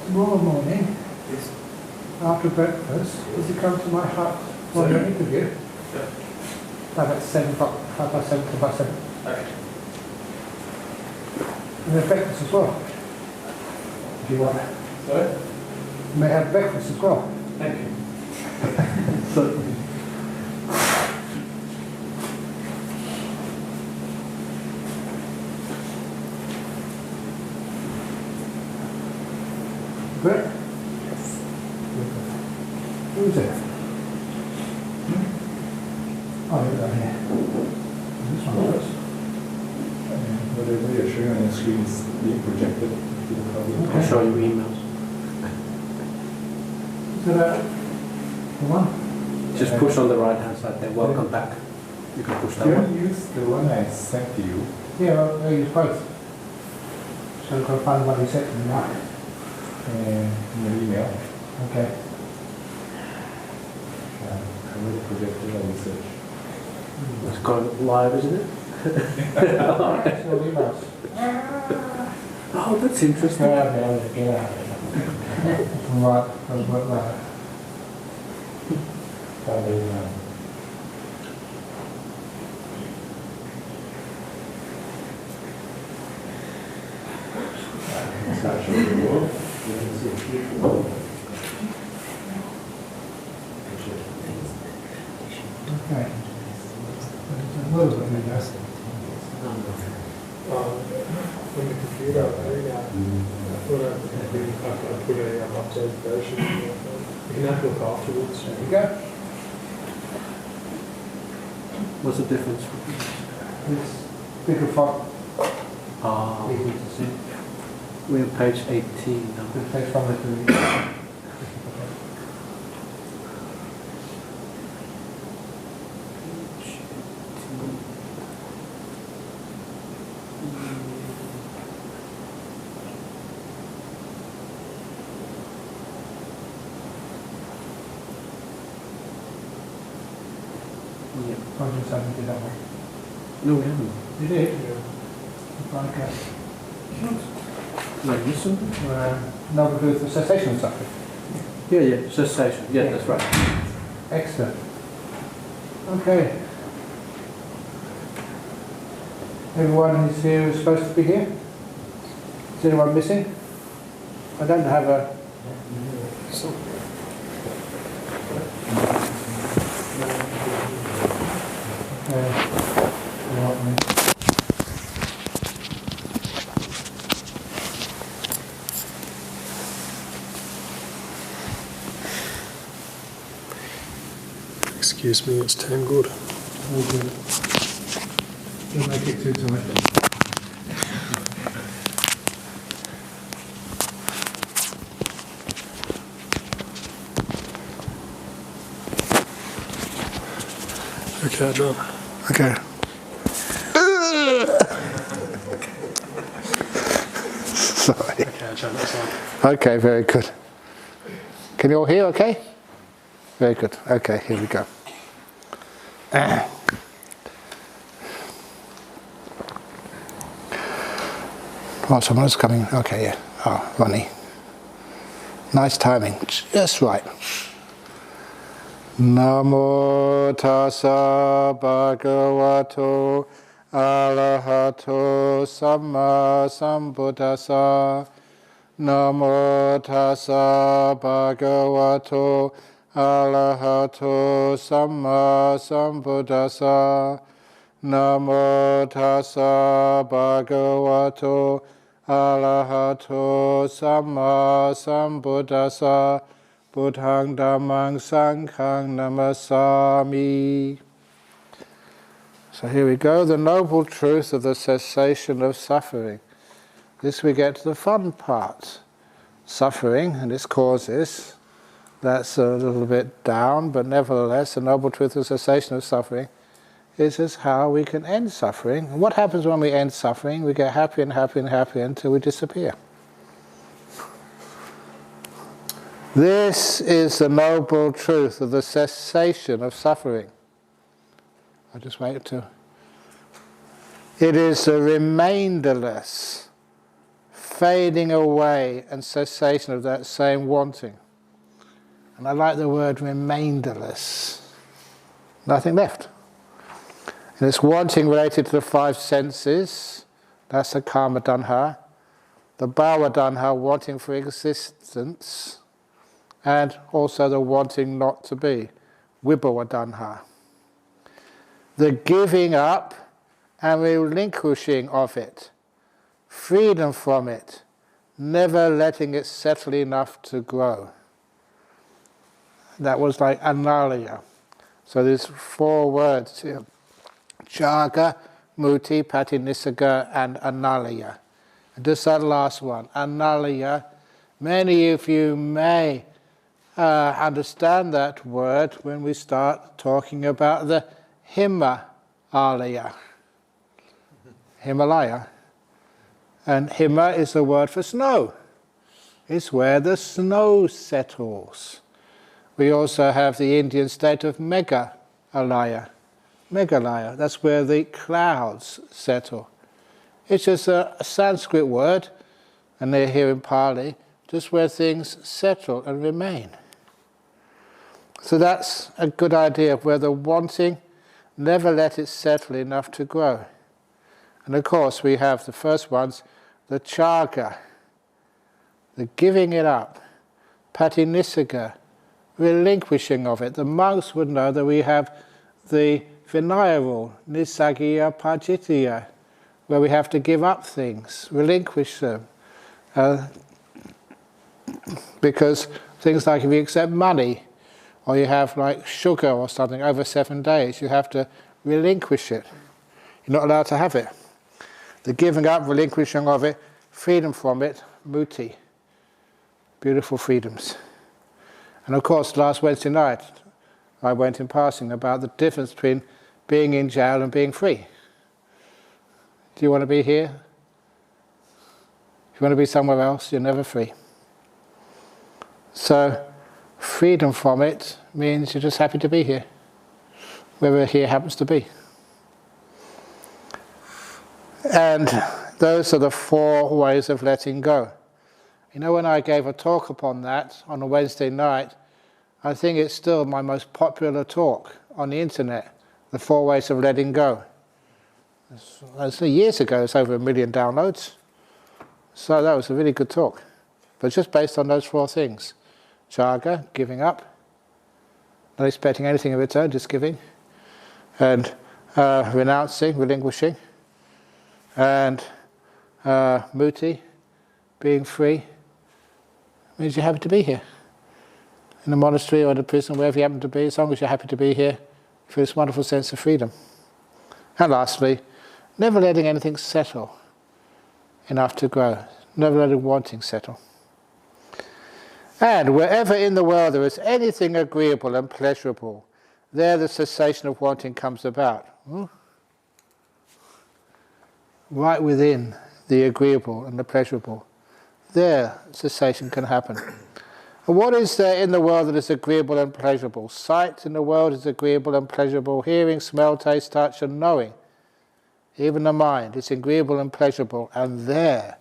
Tomorrow morning, yes, after breakfast, does he come to my hut for an interview? Yeah. About 7 o'clock, 7:30 to about 7. Okay. And then breakfast as well. If you want. Sorry? You may have breakfast as well. Thank you. So, Brett? Yes. Who's it? Oh, you're down here. This one first. Whatever you're showing on your screen is being projected to the public. I'll show you emails. Is that the one? Just push on the right hand side there. Welcome back. You can push that Do you one. want to use the one I sent to you? Yeah, I'll use both. So I've got to find the one you sent to me now. In your email. Okay. I will project it on research. It's gone live, isn't it? Alright, so emails. Oh, that's interesting. Get out of there, get out of there. Right, doesn't work right. Can't do that. It's actually the world. You can see a beautiful. Okay. There's a little bit of this. On the computer, I thought I'd put a updated version. You can have a look afterwards. There you go. What's the difference? This bigger font. Ah, Easy to see. we're on page 18 now. This page one is the Yep. Roger Sutton did that one. No, we haven't. You did? Yeah. Like Like this one? Noble Truth of Cessation of Suffering. Yeah, cessation. Yeah, that's right. Excellent. Okay. Everyone who's here is supposed to be here? Is anyone missing? I don't have a... Excuse me, it's tangled. Don't make it too tight. Okay, John. Okay. Sorry. Okay, John, that's fine. Okay, very good. Can you all hear okay? Very good. Okay, here we go. Oh, someone's coming. Okay, yeah. Oh, Ronnie. Nice timing. Just right. Namo tassa bhagavato arahato samma sambuddhassa. Namo tassa bhagavato arahato samma sambuddhassa. Namo tassa bhagavato arahato samma sambuddhassa. Buddhaṃ Dhammāṃ Sanghaṃ Namasami. So here we go, the noble truth of the cessation of suffering. This we get to the fun part. Suffering and its causes. That's a little bit down, but nevertheless, the noble truth of cessation of suffering is just how we can end suffering. And what happens when we end suffering? We get happy and happy and happy until we disappear. This is the noble truth of the cessation of suffering. I'll just wait to... It is the remainderless fading away and cessation of that same wanting. And I like the word remainderless. Nothing left. And it's wanting related to the five senses. That's the karma danha. The bhava danha, wanting for existence. And also the wanting not to be, vibhava danha. The giving up and relinquishing of it, freedom from it, never letting it settle enough to grow. That was like anālaya. So there's 4 words here. Chāga, muti, patinissagga, and anālaya. And just that last one, anālaya. Many of you may understand that word when we start talking about the Himalaya. Himalaya. And Hima is the word for snow. It's where the snow settles. We also have the Indian state of Meghalaya. Meghalaya, that's where the clouds settle. It's just a Sanskrit word, and they're here in Pali, just where things settle and remain. So that's a good idea of where the wanting, never let it settle enough to grow. And of course we have the first ones, the chāga, the giving it up, patinissagga, relinquishing of it. The monks would know that we have the Vinaya rule, nissaggiya pājittiya, where we have to give up things, relinquish them. Because things like if you accept money, or you have like sugar or something over 7 days, you have to relinquish it. You're not allowed to have it. The giving up, relinquishing of it, freedom from it, muti. Beautiful freedoms. And of course, last Wednesday night, I went in passing about the difference between being in jail and being free. Do you want to be here? If you want to be somewhere else, you're never free. So, freedom from it means you're just happy to be here. wherever here happens to be. And those are the 4 ways of letting go. You know, when I gave a talk upon that on a Wednesday night, I think it's still my most popular talk on the internet, the 4 ways of letting go. That's years ago, it's over 1 million downloads. So that was a really good talk. But just based on those 4 things. Jaga, giving up, not expecting anything in return, just giving. And renouncing, relinquishing. And muti, being free, means you're happy to be here. In the monastery or the prison, wherever you happen to be, as long as you're happy to be here, you feel this wonderful sense of freedom. And lastly, never letting anything settle enough to grow. Never letting wanting settle. And wherever in the world there is anything agreeable and pleasurable, there the cessation of wanting comes about. Right within the agreeable and the pleasurable, there cessation can happen. And what is there in the world that is agreeable and pleasurable? Sight in the world is agreeable and pleasurable. Hearing, smell, taste, touch, and knowing. Even the mind is agreeable and pleasurable. And there,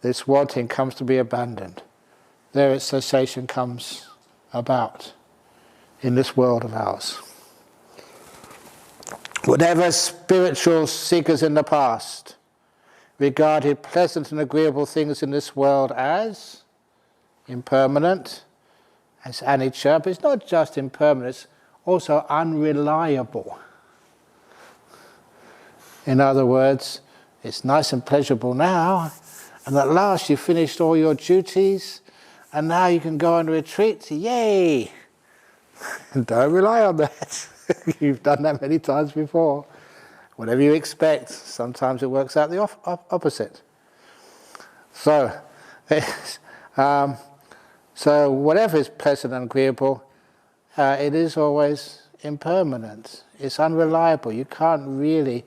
this wanting comes to be abandoned. There its cessation comes about in this world of ours. Whatever spiritual seekers in the past regarded pleasant and agreeable things in this world as impermanent, as anicca, but it's not just impermanent, it's also unreliable. In other words, it's nice and pleasurable now, and at last you've finished all your duties, and now you can go on retreat, yay! And don't rely on that. You've done that many times before. Whatever you expect, sometimes it works out the opposite. So whatever is pleasant and agreeable, it is always impermanent. It's unreliable. You can't really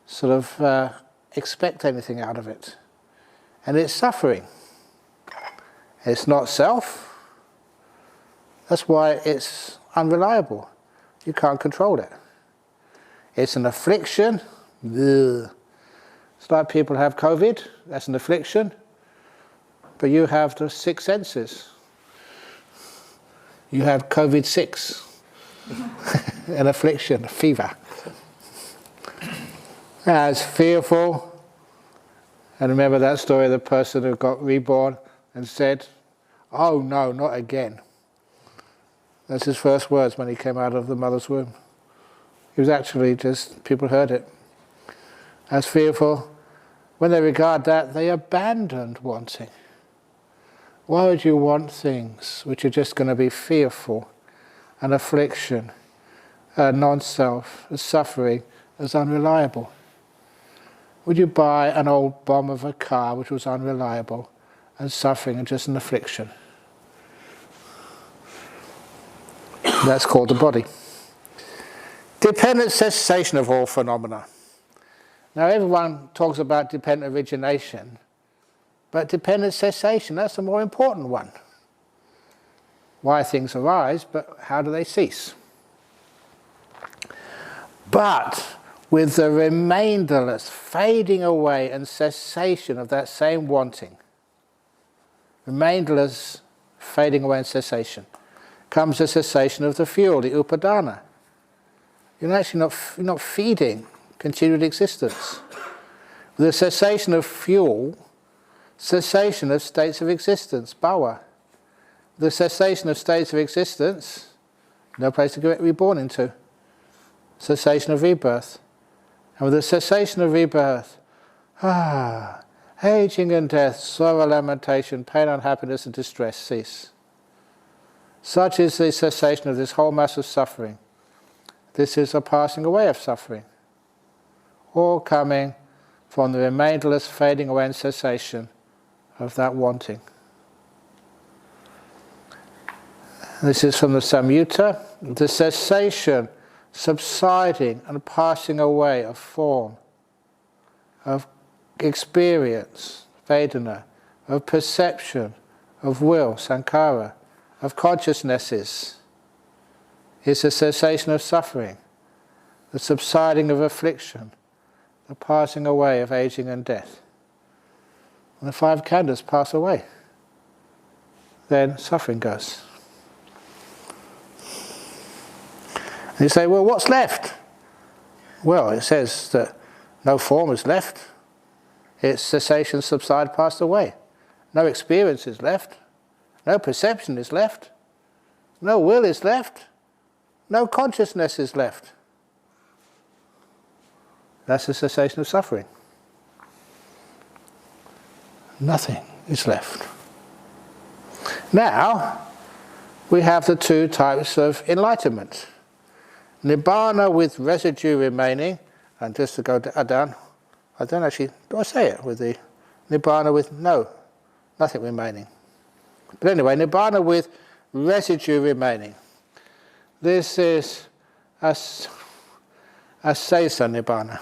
sort of expect anything out of it. And it's suffering. It's not self. That's why it's unreliable. You can't control it. It's an affliction. Ugh. It's like people have COVID, that's an affliction. But you have the 6 senses. You have COVID-6, an affliction, a fever. As fearful, and remember that story of the person who got reborn and said, "Oh no, not again." That's his first words when he came out of the mother's womb. He was actually just, people heard it. As fearful, when they regard that, they abandoned wanting. Why would you want things which are just going to be fearful, an affliction, a non-self, a suffering, as unreliable? Would you buy an old bomb of a car which was unreliable and suffering and just an affliction? That's called the body. Dependent cessation of all phenomena. Now everyone talks about dependent origination, but dependent cessation, that's the more important one. Why things arise, but how do they cease? But with the remainderless fading away and cessation of that same wanting, remainderless fading away and cessation, comes the cessation of the fuel, the upadana. You're actually not feeding continued existence. With the cessation of fuel, cessation of states of existence, bhava. The cessation of states of existence, no place to get reborn into. Cessation of rebirth. And with the cessation of rebirth, aging and death, sorrow, lamentation, pain, unhappiness and distress cease. Such is the cessation of this whole mass of suffering. This is a passing away of suffering. All coming from the remainderless fading away and cessation of that wanting. This is from the Samyutta, the cessation, subsiding and passing away of form, of experience, Vedana, of perception, of will, sankhara, of consciousnesses, is a cessation of suffering. the subsiding of affliction, the passing away of aging and death. When the 5 khandhas pass away, then suffering goes. And you say, well, what's left? Well, it says that no form is left. It's cessation, subside, passed away. No experience is left. No perception is left. No will is left. No consciousness is left. That's the cessation of suffering. Nothing is left. Now, we have the 2 types of enlightenment. Nibbana with residue remaining, and just to go down, I don't actually, do I say it with the Nibbana with nothing remaining. But anyway, Nibbana with residue remaining. This is a Cessation Nibbana.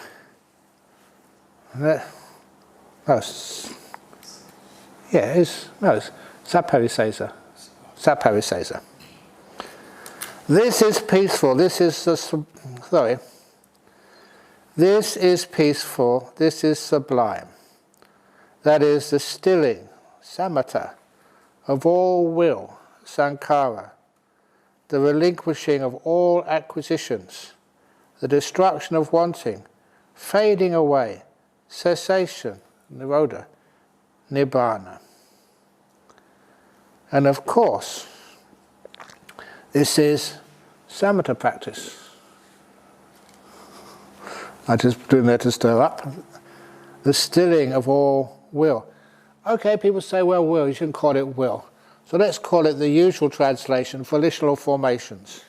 It's Sapparisaisa. Sapparisaisa. This is peaceful. This is peaceful. This is sublime. That is the stilling, samatha, of all will, sankhara, the relinquishing of all acquisitions, the destruction of wanting, fading away, cessation, nirodha, nibbana. And of course, this is samatha practice. I'm just doing that to stir up. The stilling of all will. Okay, people say, well, will, you shouldn't call it will. So let's call it the usual translation, volitional formations.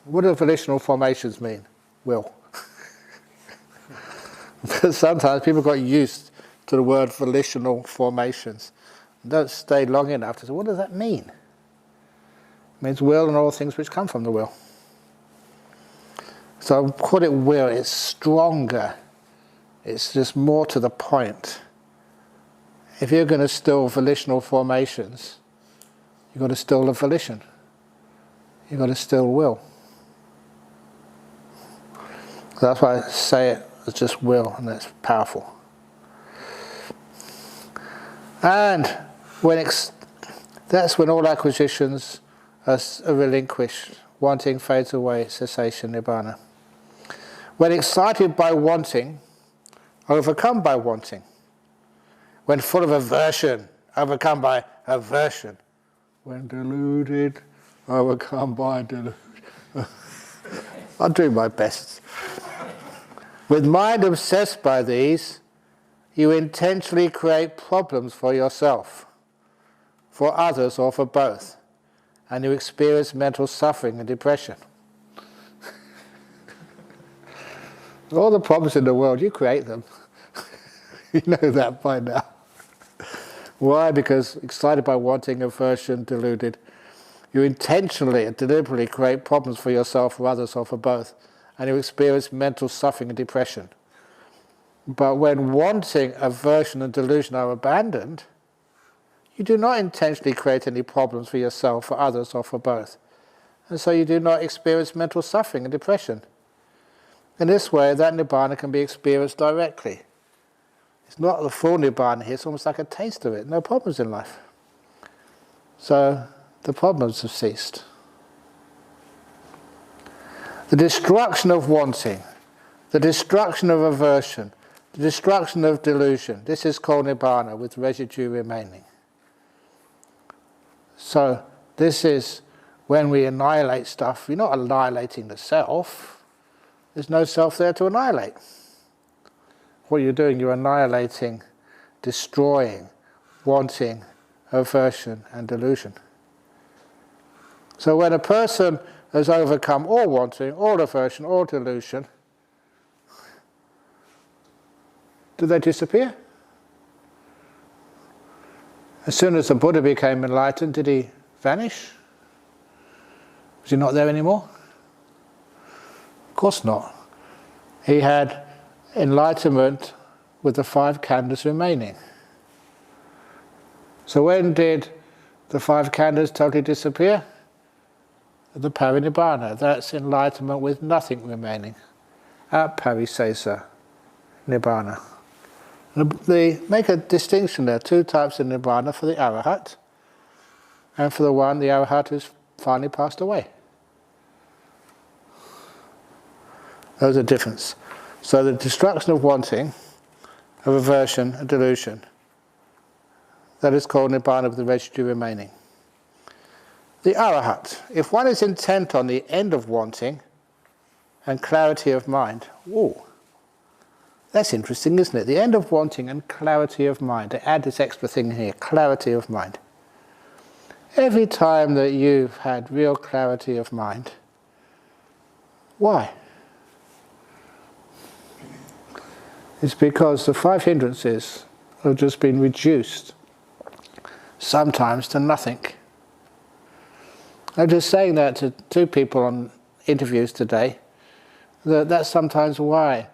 What do volitional formations mean? Will. Because sometimes people got used to the word volitional formations. Don't stay long enough to say, what does that mean? It means will and all things which come from the will. So call it will, it's stronger. It's just more to the point. If you're going to still volitional formations, you've got to still the volition. You've got to still will. So that's why I say it as just will, and that's powerful. And that's when all acquisitions are relinquished. Wanting fades away, cessation, nibbana. When excited by wanting, overcome by wanting. When full of aversion, overcome by aversion. When deluded, overcome by delusion. I'm doing my best. With mind obsessed by these, you intentionally create problems for yourself, for others, or for both, and you experience mental suffering and depression. All the problems in the world, you create them. You know that by now. Why? Because excited by wanting, aversion, deluded, you intentionally and deliberately create problems for yourself, for others, or for both, and you experience mental suffering and depression. But when wanting, aversion, and delusion are abandoned, you do not intentionally create any problems for yourself, for others, or for both. And so you do not experience mental suffering and depression. In this way, that nibbana can be experienced directly. It's not the full nibbana here, it's almost like a taste of it. No problems in life. So the problems have ceased. The destruction of wanting, the destruction of aversion, the destruction of delusion, this is called nibbana, with residue remaining. So this is when we annihilate stuff. You're not annihilating the self. There's no self there to annihilate. What you're doing, you're annihilating, destroying, wanting, aversion, and delusion. So when a person has overcome all wanting, all aversion, all delusion, do they disappear? As soon as the Buddha became enlightened, did he vanish? Was he not there anymore? Of course not. He had enlightenment with the 5 khandhas remaining. So when did the 5 khandhas totally disappear? the parinibbana. That's enlightenment with nothing remaining. Aparisesa nibbana. They make a distinction there, two types of nibbana for the arahat, and for the one, the arahat who's finally passed away. There's a difference. So the destruction of wanting, of aversion, a delusion, that is called nibbana with the residue remaining. The arahat, if one is intent on the end of wanting and clarity of mind, ooh, that's interesting, isn't it? The end of wanting and clarity of mind. They add this extra thing here, clarity of mind. Every time that you've had real clarity of mind, why? It's because the five hindrances have just been reduced, sometimes to nothing. I'm just saying that to two people on interviews today, that's sometimes why,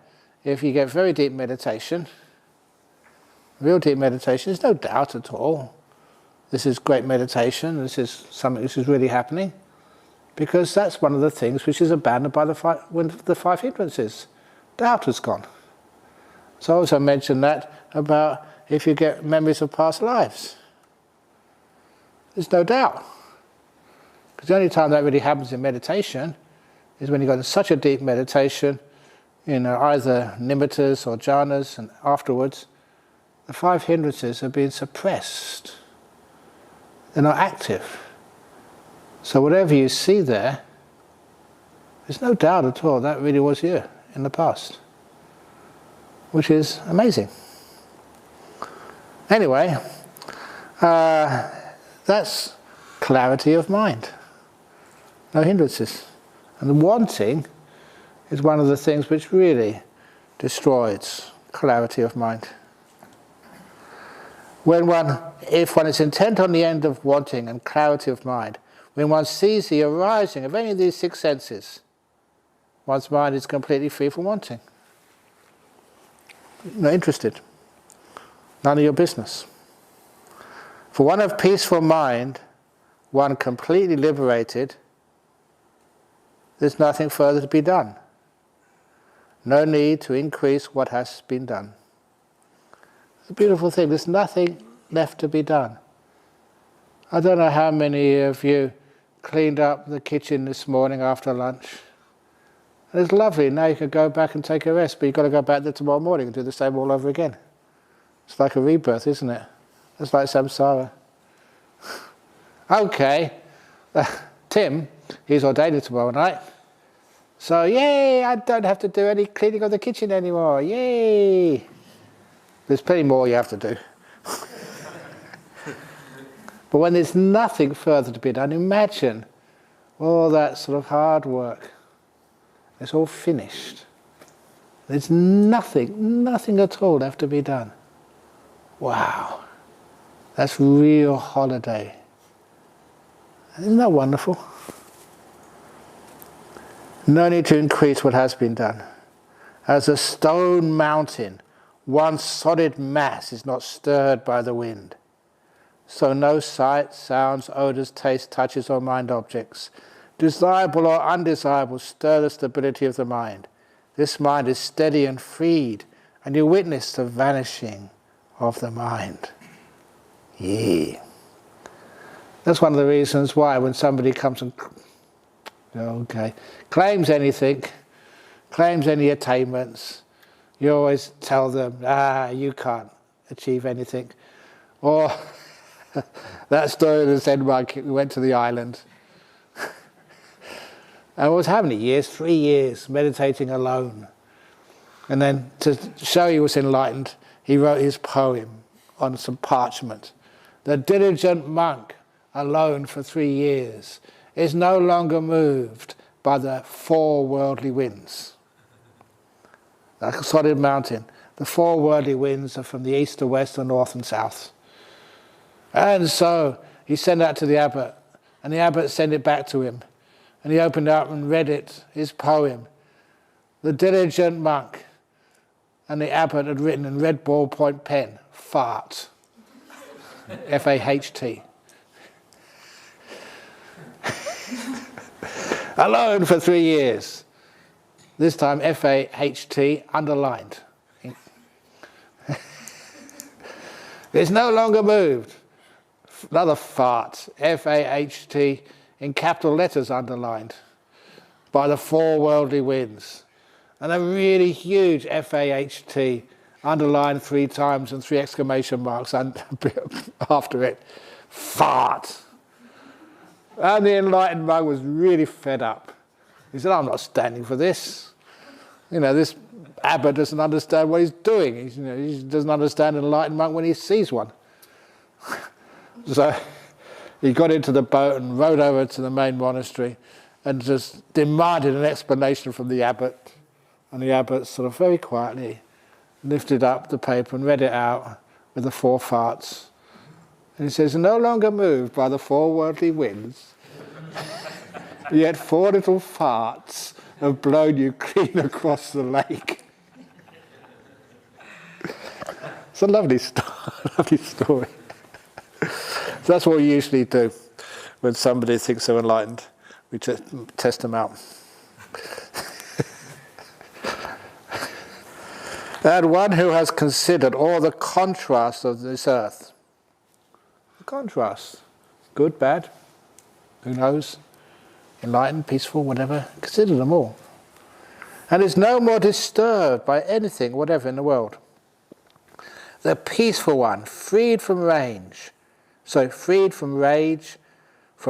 if you get very deep meditation, real deep meditation, there's no doubt at all, this is great meditation, this is something which is really happening, because that's one of the things which is abandoned by the five hindrances. Doubt has gone. So I also mentioned that about if you get memories of past lives. There's no doubt. Because the only time that really happens in meditation is when you go into such a deep meditation, either nimittas or jhanas, and afterwards, the five hindrances have been suppressed. They're not active. So whatever you see there, there's no doubt at all that really was you in the past. Which is amazing. Anyway, that's clarity of mind. No hindrances. And the wanting is one of the things which really destroys clarity of mind. If one is intent on the end of wanting and clarity of mind, when one sees the arising of any of these six senses, one's mind is completely free from wanting. Not interested. None of your business. For one of peaceful mind, one completely liberated, there's nothing further to be done. No need to increase what has been done. It's a beautiful thing. There's nothing left to be done. I don't know how many of you cleaned up the kitchen this morning after lunch. It's lovely, now you can go back and take a rest, but you've got to go back there tomorrow morning and do the same all over again. It's like a rebirth, isn't it? It's like samsara. Okay, Tim, he's ordained tomorrow night. So yay, I don't have to do any cleaning of the kitchen anymore, yay! There's plenty more you have to do. But when there's nothing further to be done, imagine all that sort of hard work. It's all finished. There's nothing at all left to be done. Wow, that's real holiday. Isn't that wonderful? No need to increase what has been done. As a stone mountain, one solid mass is not stirred by the wind. So no sights, sounds, odours, tastes, touches or mind objects, desirable or undesirable, stir the stability of the mind. This mind is steady and freed, and you witness the vanishing of the mind. Yeah. That's one of the reasons why when somebody comes and claims anything, claims any attainments, you always tell them, you can't achieve anything. Or that story of the Zen monk who went to the island. And was how many years? 3 years meditating alone. And then to show he was enlightened, he wrote his poem on some parchment. The diligent monk, alone for 3 years, is no longer moved by the 4 worldly winds. Like a solid mountain, the 4 worldly winds are from the east to west, the north and south. And so he sent that to the abbot, and the abbot sent it back to him. And he opened it up and read it, his poem. The diligent monk. And the abbot had written in red ballpoint pen, fart. F-A-H-T. Alone for 3 years. This time F-A-H-T underlined. It's no longer moved. Another fart. F-A-H-T in capital letters underlined. By the 4 worldly winds. And a really huge F-A-H-T underlined 3 times and 3 exclamation marks after it. Fart. And the enlightened monk was really fed up. He said, I'm not standing for this. This abbot doesn't understand what he's doing. He doesn't understand an enlightened monk when he sees one. So he got into the boat and rowed over to the main monastery and just demanded an explanation from the abbot. And the abbot sort of very quietly lifted up the paper and read it out with the 4 farts. And he says, no longer moved by the 4 worldly winds, yet 4 little farts have blown you clean across the lake. It's a lovely story. So that's what we usually do when somebody thinks they're enlightened. We test them out. And one who has considered all the contrasts of this earth. The contrasts. Good, bad, who knows? Enlightened, peaceful, whatever. Consider them all. And is no more disturbed by anything, whatever, in the world. The peaceful one, freed from rage, from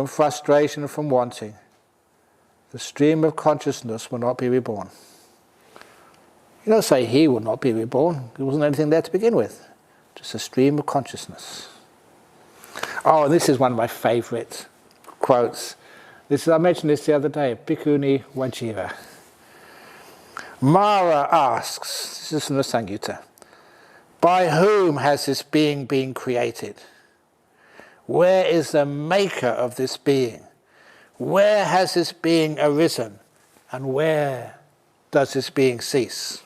frustration, and from wanting. The stream of consciousness will not be reborn. You don't say he will not be reborn. There wasn't anything there to begin with. Just a stream of consciousness. Oh, and this is one of my favourite quotes. I mentioned this the other day, Bhikkhuni Vajira. Mara asks, this is from the Samyutta, by whom has this being been created? Where is the maker of this being? Where has this being arisen? And where does this being cease?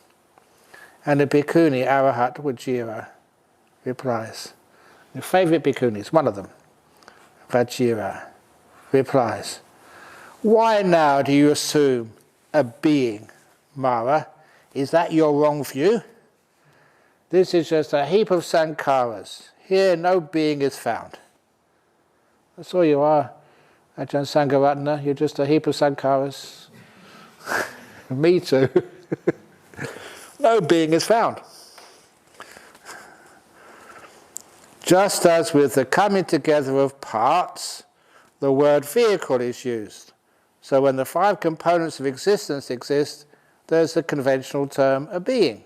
And the Bhikkhuni Arahat Vajira replies, the favourite Bhikkhunis, one of them, Vajira, replies, why now do you assume a being, Mara? Is that your wrong view? This is just a heap of sankharas. Here no being is found. That's all you are, Ajahn Sangharatana. You're just a heap of sankharas. Me too. No being is found. Just as with the coming together of parts, the word vehicle is used. So when the 5 components of existence exist, there's the conventional term a being.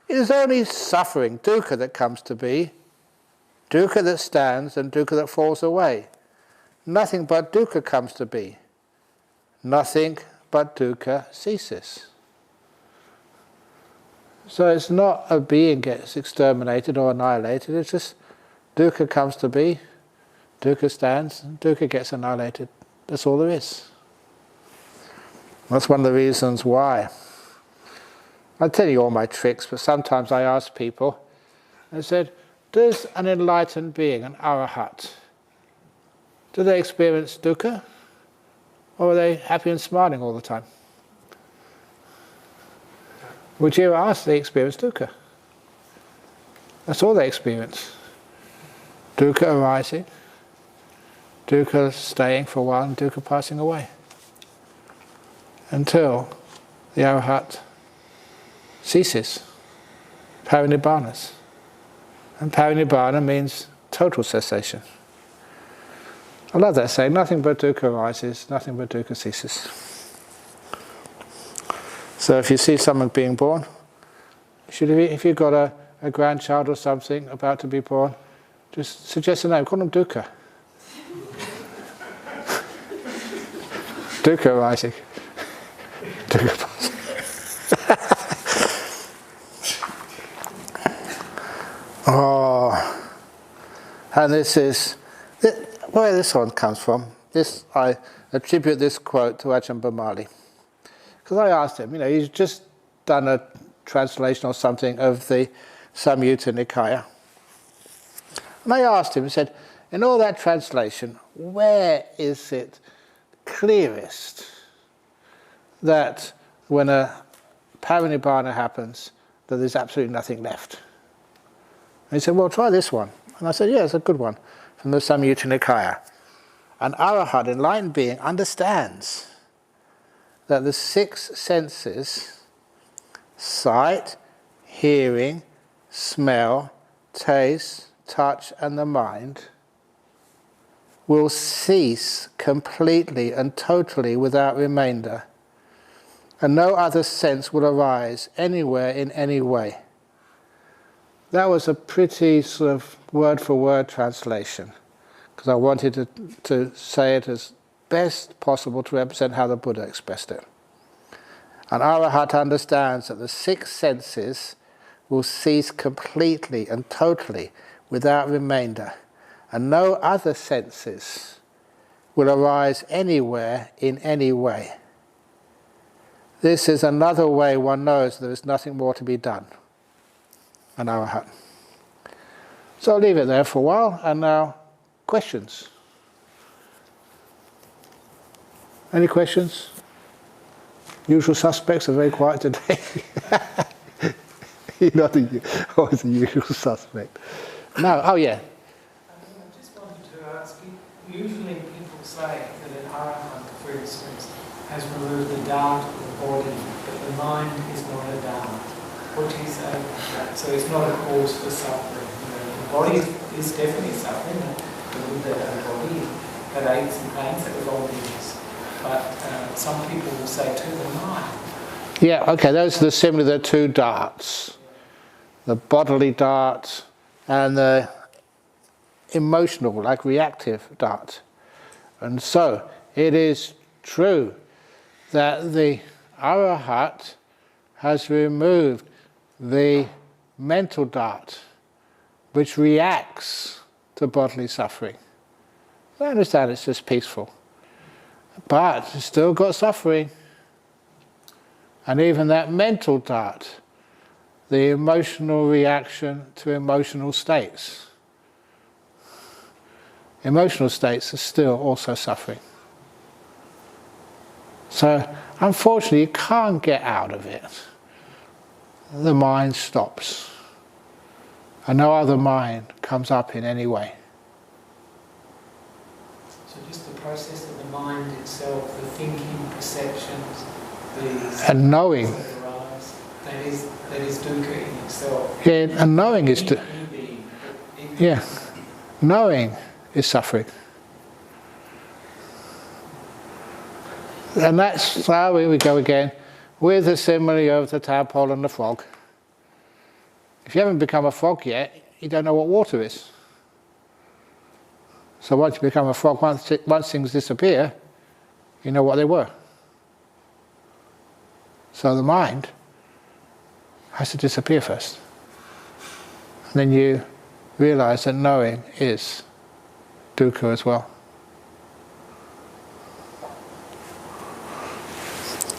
It is only suffering, dukkha, that comes to be, dukkha that stands and dukkha that falls away. Nothing but dukkha comes to be. Nothing but dukkha ceases. So it's not a being gets exterminated or annihilated, it's just dukkha comes to be, dukkha stands, and dukkha gets annihilated. That's all there is. That's one of the reasons why. I'll tell you all my tricks, but sometimes I ask people, I said, does an enlightened being, an arahat, do they experience dukkha? Or are they happy and smiling all the time? Would you ever ask they experience dukkha? That's all they experience. Dukkha arising, dukkha staying for a while, and dukkha passing away. Until the arahat ceases, parinibbanas. And parinibbana means total cessation. I love that saying, nothing but dukkha arises, nothing but dukkha ceases. So if you see someone being born, if you've got a grandchild or something about to be born, just suggest a name, call them dukkha. Dukkha arising. Dukkha passing. Oh, and this is where this one comes from. I attribute this quote to Ajahn Brahm. Because I asked him, he's just done a translation or something of the Samyutta Nikaya. And I asked him, I said, in all that translation, where is it clearest that when a parinibbana happens, that there's absolutely nothing left. And he said, well, try this one. And I said, yeah, it's a good one, from the Samyutta Nikaya. An arahant, enlightened being, understands that the 6 senses, sight, hearing, smell, taste, touch, and the mind, will cease completely and totally without remainder, and no other sense will arise anywhere in any way. That was a pretty sort of word-for-word translation, because I wanted to say it as best possible to represent how the Buddha expressed it. An arahant understands that the 6 senses will cease completely and totally without remainder, and no other senses will arise anywhere in any way. This is another way one knows there is nothing more to be done. An arahant. So I'll leave it there for a while, and now questions. Any questions? Usual suspects are very quiet today. You're not always the usual suspect. No, oh yeah. I just wanted to ask you, usually people say that an arahant, for instance, has removed the dharma of the body, but the mind is not a dharma. What do you say about that? So it's not a cause for suffering. The body is definitely suffering, the body had aches and pains that was obvious. But some people will say to the mind. Yeah, okay, those are the 2 darts. The bodily dart and the emotional, like reactive dart. And so, it is true that the arahant has removed the mental dart, which reacts to bodily suffering. I understand it's just peaceful, but it's still got suffering. And even that mental dart, the emotional reaction to emotional states. Emotional states are still also suffering. So, unfortunately, you can't get out of it. The mind stops, and no other mind comes up in any way. So just the process of the mind itself, the thinking, perceptions, the and knowing. That is dukkha in itself. Yeah, and knowing is yeah, knowing is suffering. And that's how we go again with the simile of the tadpole and the frog. If you haven't become a frog yet, you don't know what water is. So once you become a frog, once things disappear, you know what they were. So the mind has to disappear first. And then you realize that knowing is dukkha as well.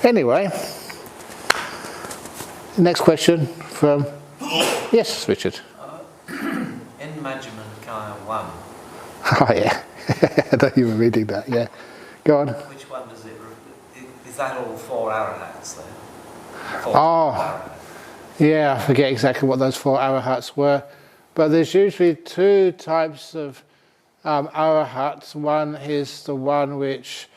Anyway, next question from... Yes, Richard. In Majjhima Nikaya 1. Oh yeah, I thought you were reading that, yeah. Go on. Which one does it... Is that all 4 arahats there? 4 arahats. Yeah, I forget exactly what those 4 arahats were. But there's usually 2 types of arahats. One is the one which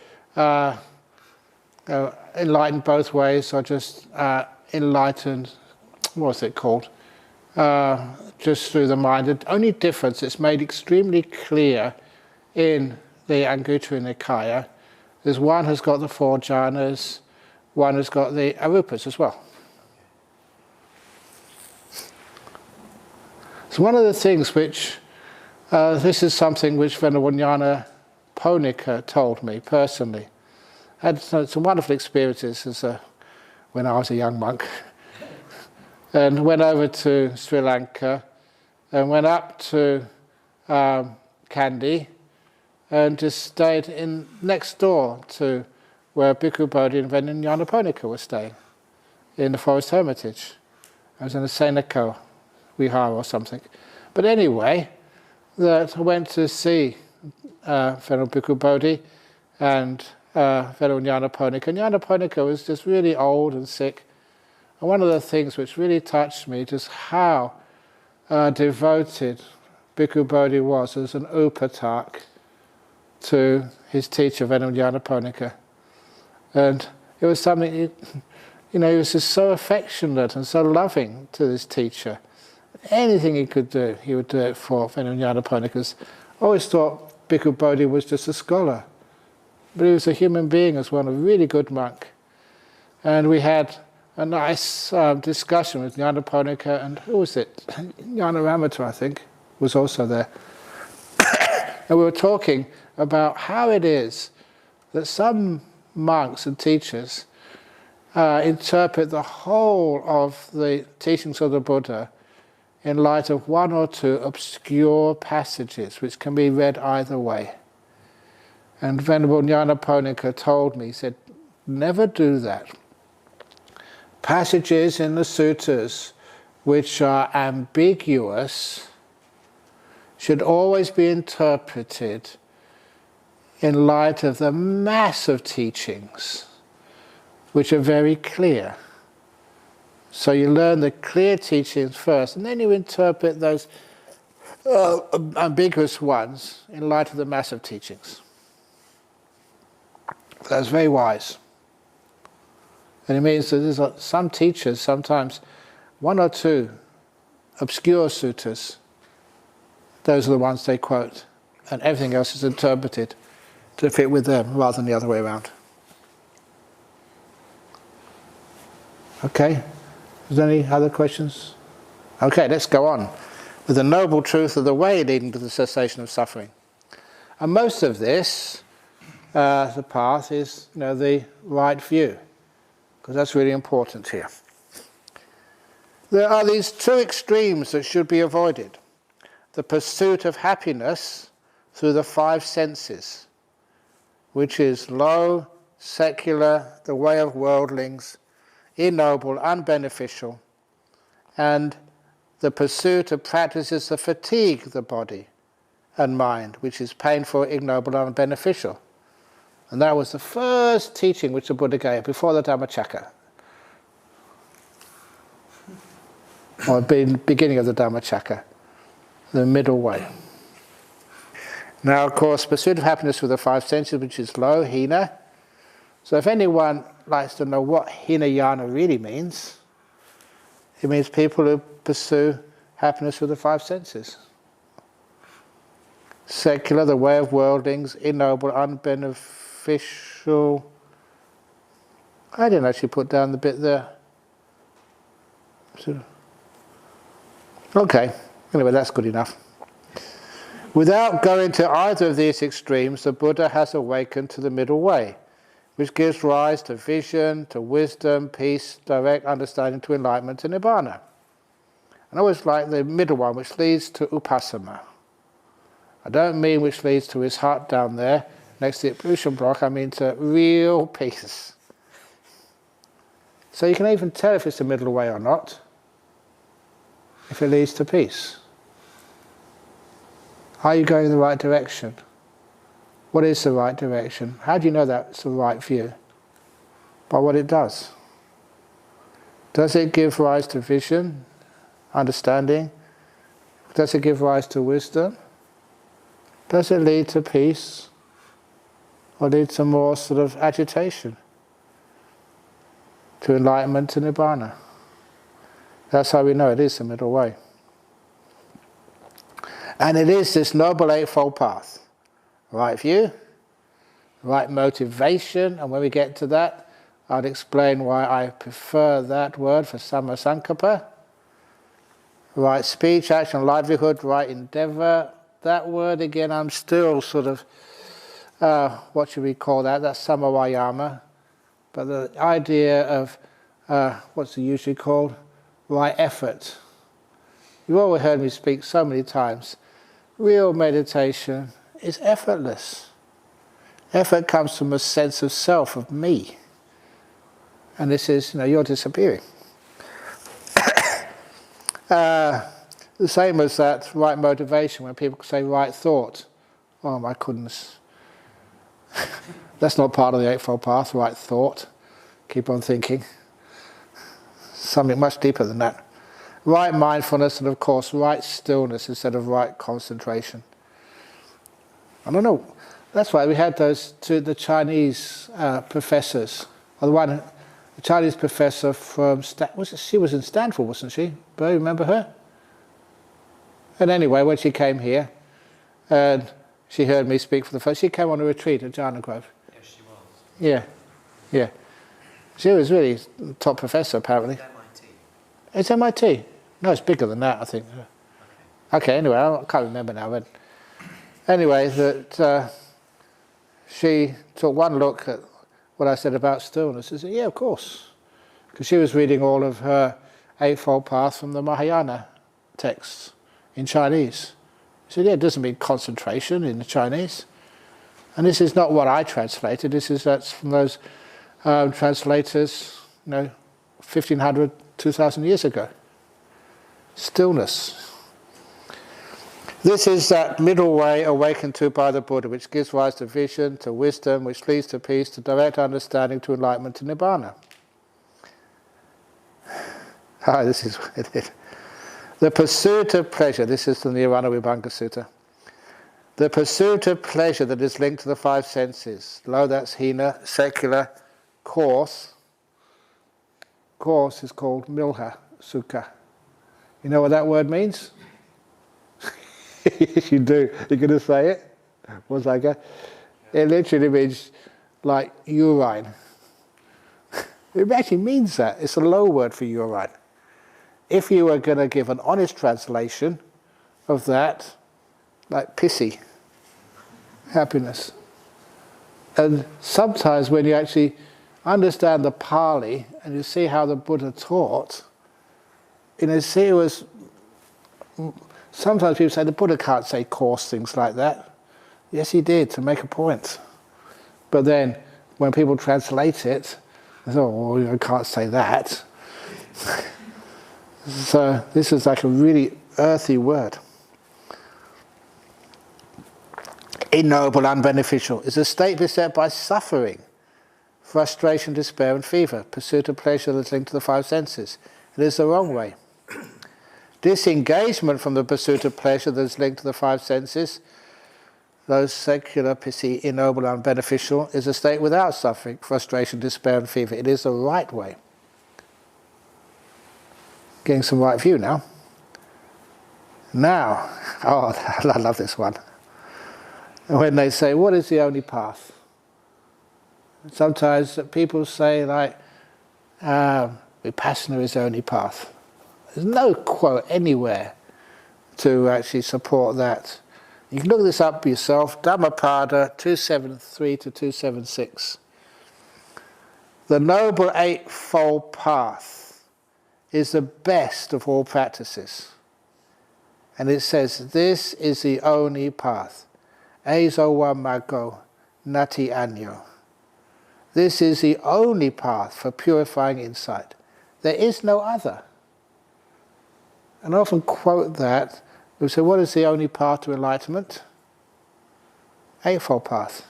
enlightened both ways, or just enlightened, what's it called? Just through the mind. The only difference, it's made extremely clear in the Anguttara Nikaya, is one has got the 4 jhanas, one has got the arupas as well. So one of the things which, this is something which Venerable Ñāṇatiloka told me personally. I had some wonderful experiences when I was a young monk. And went over to Sri Lanka and went up to Kandy and just stayed next door to where Bhikkhu Bodhi and Venerable Ñāṇatiloka were staying, in the Forest Hermitage. I was in a Senako Vihara or something. But anyway, that I went to see Venerable Bhikkhu Bodhi and Venerable Ñāṇatiloka. Ñāṇatiloka was just really old and sick. And one of the things which really touched me is how devoted Bhikkhu Bodhi was as an upatak to his teacher, Venerable Ñāṇatiloka. And it was something, he was just so affectionate and so loving to his teacher. Anything he could do, he would do it for Venerable Ñāṇatiloka. I always thought Bhikkhu Bodhi was just a scholar, but he was a human being as well, a really good monk. And we had a nice discussion with Ñāṇatiloka, and who was it? Ñāṇaramata, I think, was also there. And we were talking about how it is that some monks and teachers interpret the whole of the teachings of the Buddha in light of one or two obscure passages which can be read either way. And Venerable Ñāṇatiloka told me, he said, never do that. Passages in the suttas which are ambiguous should always be interpreted in light of the mass of teachings which are very clear. So you learn the clear teachings first, and then you interpret those ambiguous ones in light of the mass of teachings. That's very wise. And it means that there's some teachers, sometimes one or two obscure suttas, those are the ones they quote, and everything else is interpreted to fit with them rather than the other way around. Okay? Is there any other questions? Okay, let's go on with the noble truth of the way leading to the cessation of suffering. And most of this, the path, is the right view, because that's really important here. There are these two extremes that should be avoided. The pursuit of happiness through the five senses, which is low, secular, the way of worldlings, ignoble, unbeneficial, and the pursuit of practices that fatigue the body and mind, which is painful, ignoble, and unbeneficial. And that was the first teaching which the Buddha gave before the Dhammacakka, or beginning of the Dhammacakka, the middle way. Now, of course, pursuit of happiness with the five senses, which is low, hina. So if anyone likes to know what Hinayana really means, it means people who pursue happiness with the five senses. Secular, the way of worldlings, ignoble, unbeneficial. I didn't actually put down the bit there. Okay, anyway, that's good enough. Without going to either of these extremes, the Buddha has awakened to the middle way, which gives rise to vision, to wisdom, peace, direct understanding, to enlightenment, and nibbana. And I always like the middle one, which leads to upasama. I don't mean which leads to his hut down there, next to the ablution block, I mean to real peace. So you can even tell if it's the middle way or not, if it leads to peace. Are you going in the right direction? What is the right direction? How do you know that's the right view? By what it does. Does it give rise to vision, understanding? Does it give rise to wisdom? Does it lead to peace? Or lead to more sort of agitation? To enlightenment, to nibbana? That's how we know it is the middle way. And it is this Noble Eightfold Path. Right view, right motivation, and when we get to that, I'll explain why I prefer that word for Sammasankappa. Right speech, action, livelihood, right endeavour. That word again, I'm still sort of, what should we call that? That's Samavayama. But the idea of, what's it usually called? Right effort. You've all heard me speak so many times. Real meditation is effortless. Effort comes from a sense of self, of me. And this is, you're disappearing. The same as that right motivation, when people say right thought. Oh my goodness. That's not part of the Eightfold Path, right thought. Keep on thinking. Something much deeper than that. Right mindfulness and, of course, right stillness instead of right concentration. I don't know. That's why we had those two, the Chinese professors. The Chinese professor from she was in Stanford, wasn't she? Do you remember her? And anyway, when she came here, and she heard me speak for the first, she came on a retreat at Jhana Grove. Yes, she was. Yeah, yeah. She was really a top professor, apparently. MIT. It's MIT. No, it's bigger than that, I think. Okay, anyway, I can't remember now. But anyway, that she took one look at what I said about stillness. She said, yeah, of course. Because she was reading all of her Eightfold Path from the Mahayana texts in Chinese. She said, yeah, it doesn't mean concentration in the Chinese. And this is not what I translated. That's from those translators, 1,500, 2,000 years ago. Stillness. This is that middle way awakened to by the Buddha, which gives rise to vision, to wisdom, which leads to peace, to direct understanding, to enlightenment, to nibbana. This is what it is. The pursuit of pleasure, this is the Nirvana Vibhanga Sutta. The pursuit of pleasure that is linked to the five senses. Lo, that's hina, secular, coarse. Coarse is called milha, sukha. You know what that word means? Yes, you do. You're going to say it? One second. It literally means like urine. It actually means that. It's a low word for urine. If you were going to give an honest translation of that, like pissy, happiness. And sometimes when you actually understand the Pali and you see how the Buddha taught, see it was... Sometimes people say the Buddha can't say coarse things like that. Yes, he did, to make a point. But then, when people translate it, they say, oh, you can't say that. So this is like a really earthy word. Ignoble, unbeneficial, is a state beset by suffering, frustration, despair and fever, pursuit of pleasure that's linked to the five senses. It is the wrong way. Disengagement from the pursuit of pleasure that is linked to the five senses, those secular, pissy, ignoble, unbeneficial, is a state without suffering, frustration, despair and fever. It is the right way. Getting some right view now. Now, I love this one. When they say, what is the only path? Sometimes people say, like, Vipassana is the only path. There's no quote anywhere to actually support that. You can look this up yourself, Dhammapada 273 to 276. The Noble Eightfold Path is the best of all practices. And it says, this is the only path. Ezo wa maggo nati anyo. This is the only path for purifying insight. There is no other. And I often quote that. We say, what is the only path to enlightenment? Eightfold Path.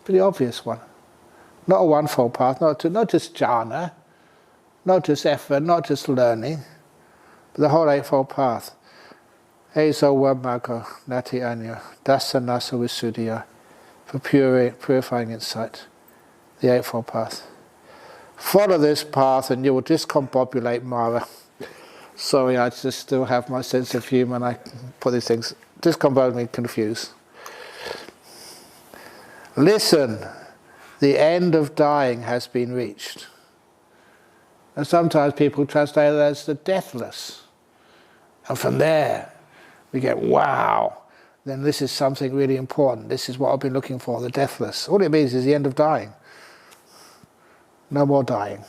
Pretty obvious one. Not a one-fold path, not just jhana, not just effort, not just learning, but the whole Eightfold Path. Ezo wa maggo nati anyo, dasa nasa visuddhya, for purifying insight. The Eightfold Path. Follow this path and you will discombobulate Mara. Sorry, I just still have my sense of humour and I put these things, discombobulate, confuse. Listen, the end of dying has been reached. And sometimes people translate that as the deathless. And from there, we get, wow, then this is something really important. This is what I've been looking for, the deathless. All it means is the end of dying. No more dying.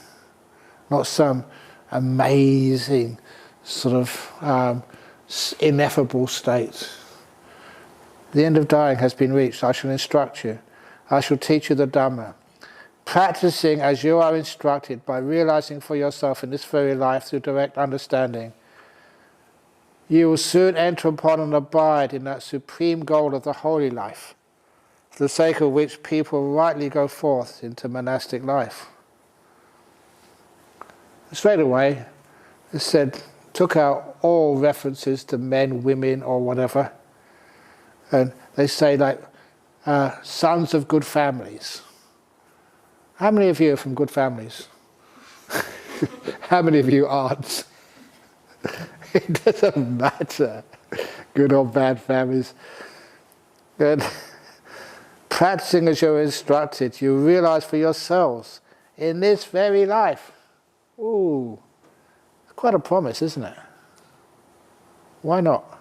Not some amazing sort of ineffable state. The end of dying has been reached. I shall instruct you. I shall teach you the Dhamma. Practicing as you are instructed by realizing for yourself in this very life through direct understanding, you will soon enter upon and abide in that supreme goal of the holy life, for the sake of which people rightly go forth into monastic life. Straight away, it said, took out all references to men, women, or whatever, and they say like, sons of good families. How many of you are from good families? How many of you aren't? It doesn't matter, good or bad families. And practicing as you're instructed, you realize for yourselves in this very life. Ooh, it's quite a promise, isn't it? Why not?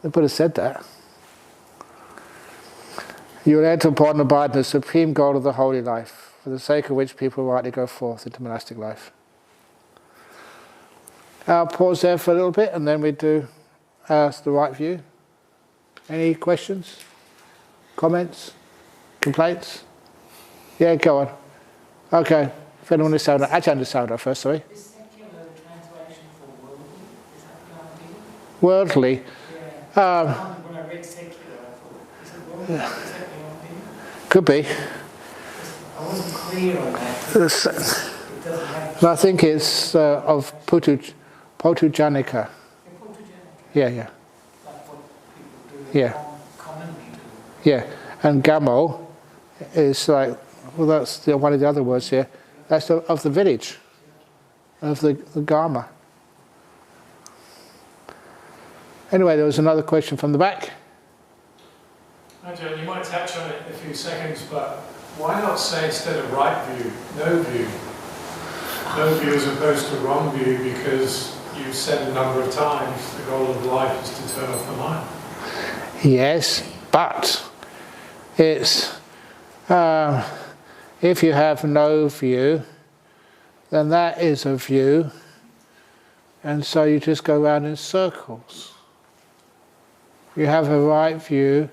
The Buddha said that. You will enter upon and abide in the supreme goal of the holy life, for the sake of which people rightly go forth into monastic life. I'll pause there for a little bit and then we do the right view. Any questions? Comments? Complaints? Yeah, go on. Okay. If anyone is sound, Ajahn is sound first, sorry. Is secular translation for worldly? Is that the idea? Worldly. Yeah. When I read secular, I thought, is it worldly? Is that your opinion? Could be. I wasn't clear on that. It doesn't have... I think it's of Potujanika. Yeah. Like what people do, Yeah. commonly do. Yeah. And Gamo is like, well, that's one of the other words here. That's of the village, of the Gama. Anyway, there was another question from the back. Ajahn, you might touch on it in a few seconds, but why not say instead of right view, no view? No view as opposed to wrong view, because you've said a number of times the goal of life is to turn off the mind. Yes, but it's if you have no view, then that is a view, and so you just go around in circles. You have a right view,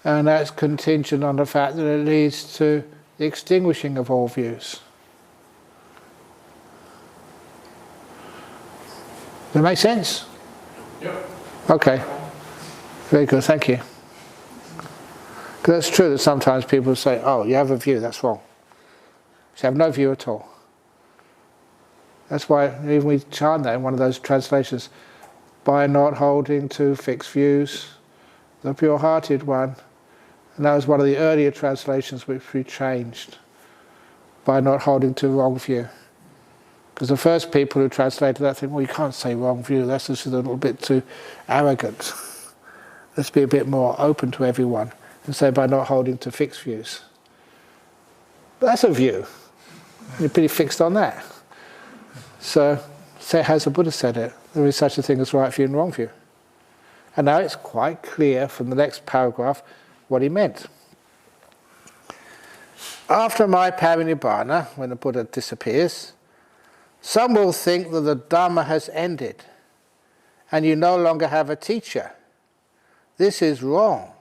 and that's contingent on the fact that it leads to the extinguishing of all views. Does that make sense? Yep. Okay. Very good, thank you. Because it's true that sometimes people say, oh, you have a view, that's wrong. You have no view at all. That's why even we chant that in one of those translations, by not holding to fixed views, the pure-hearted one. And that was one of the earlier translations which we changed, by not holding to wrong view. Because the first people who translated that think, well, you can't say wrong view, that's just a little bit too arrogant. Let's be a bit more open to everyone, and say by not holding to fixed views. But that's a view. You're pretty fixed on that. So, say as the Buddha said it, there is such a thing as right view and wrong view. And now it's quite clear from the next paragraph what he meant. After my parinibbana, when the Buddha disappears, some will think that the Dhamma has ended and you no longer have a teacher. This is wrong.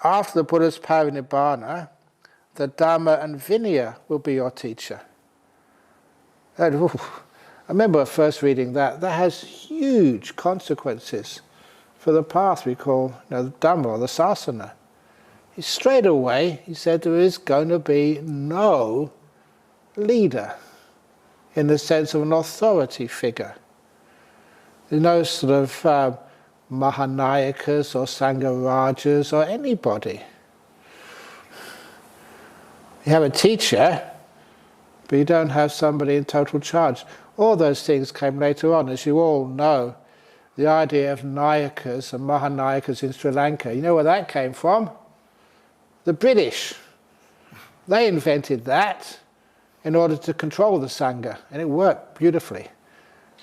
After the Buddha's parinibbana, the Dhamma and Vinaya will be your teacher. And, I remember first reading that. That has huge consequences for the path we call the Dhamma or the Sasana. Straight away, he said there is going to be no leader in the sense of an authority figure. There's no sort of Mahanayakas or Sangarajas or anybody. You have a teacher, but you don't have somebody in total charge. All those things came later on, as you all know. The idea of Nayakas and Mahanayakas in Sri Lanka, you know where that came from? The British. They invented that in order to control the Sangha, and it worked beautifully.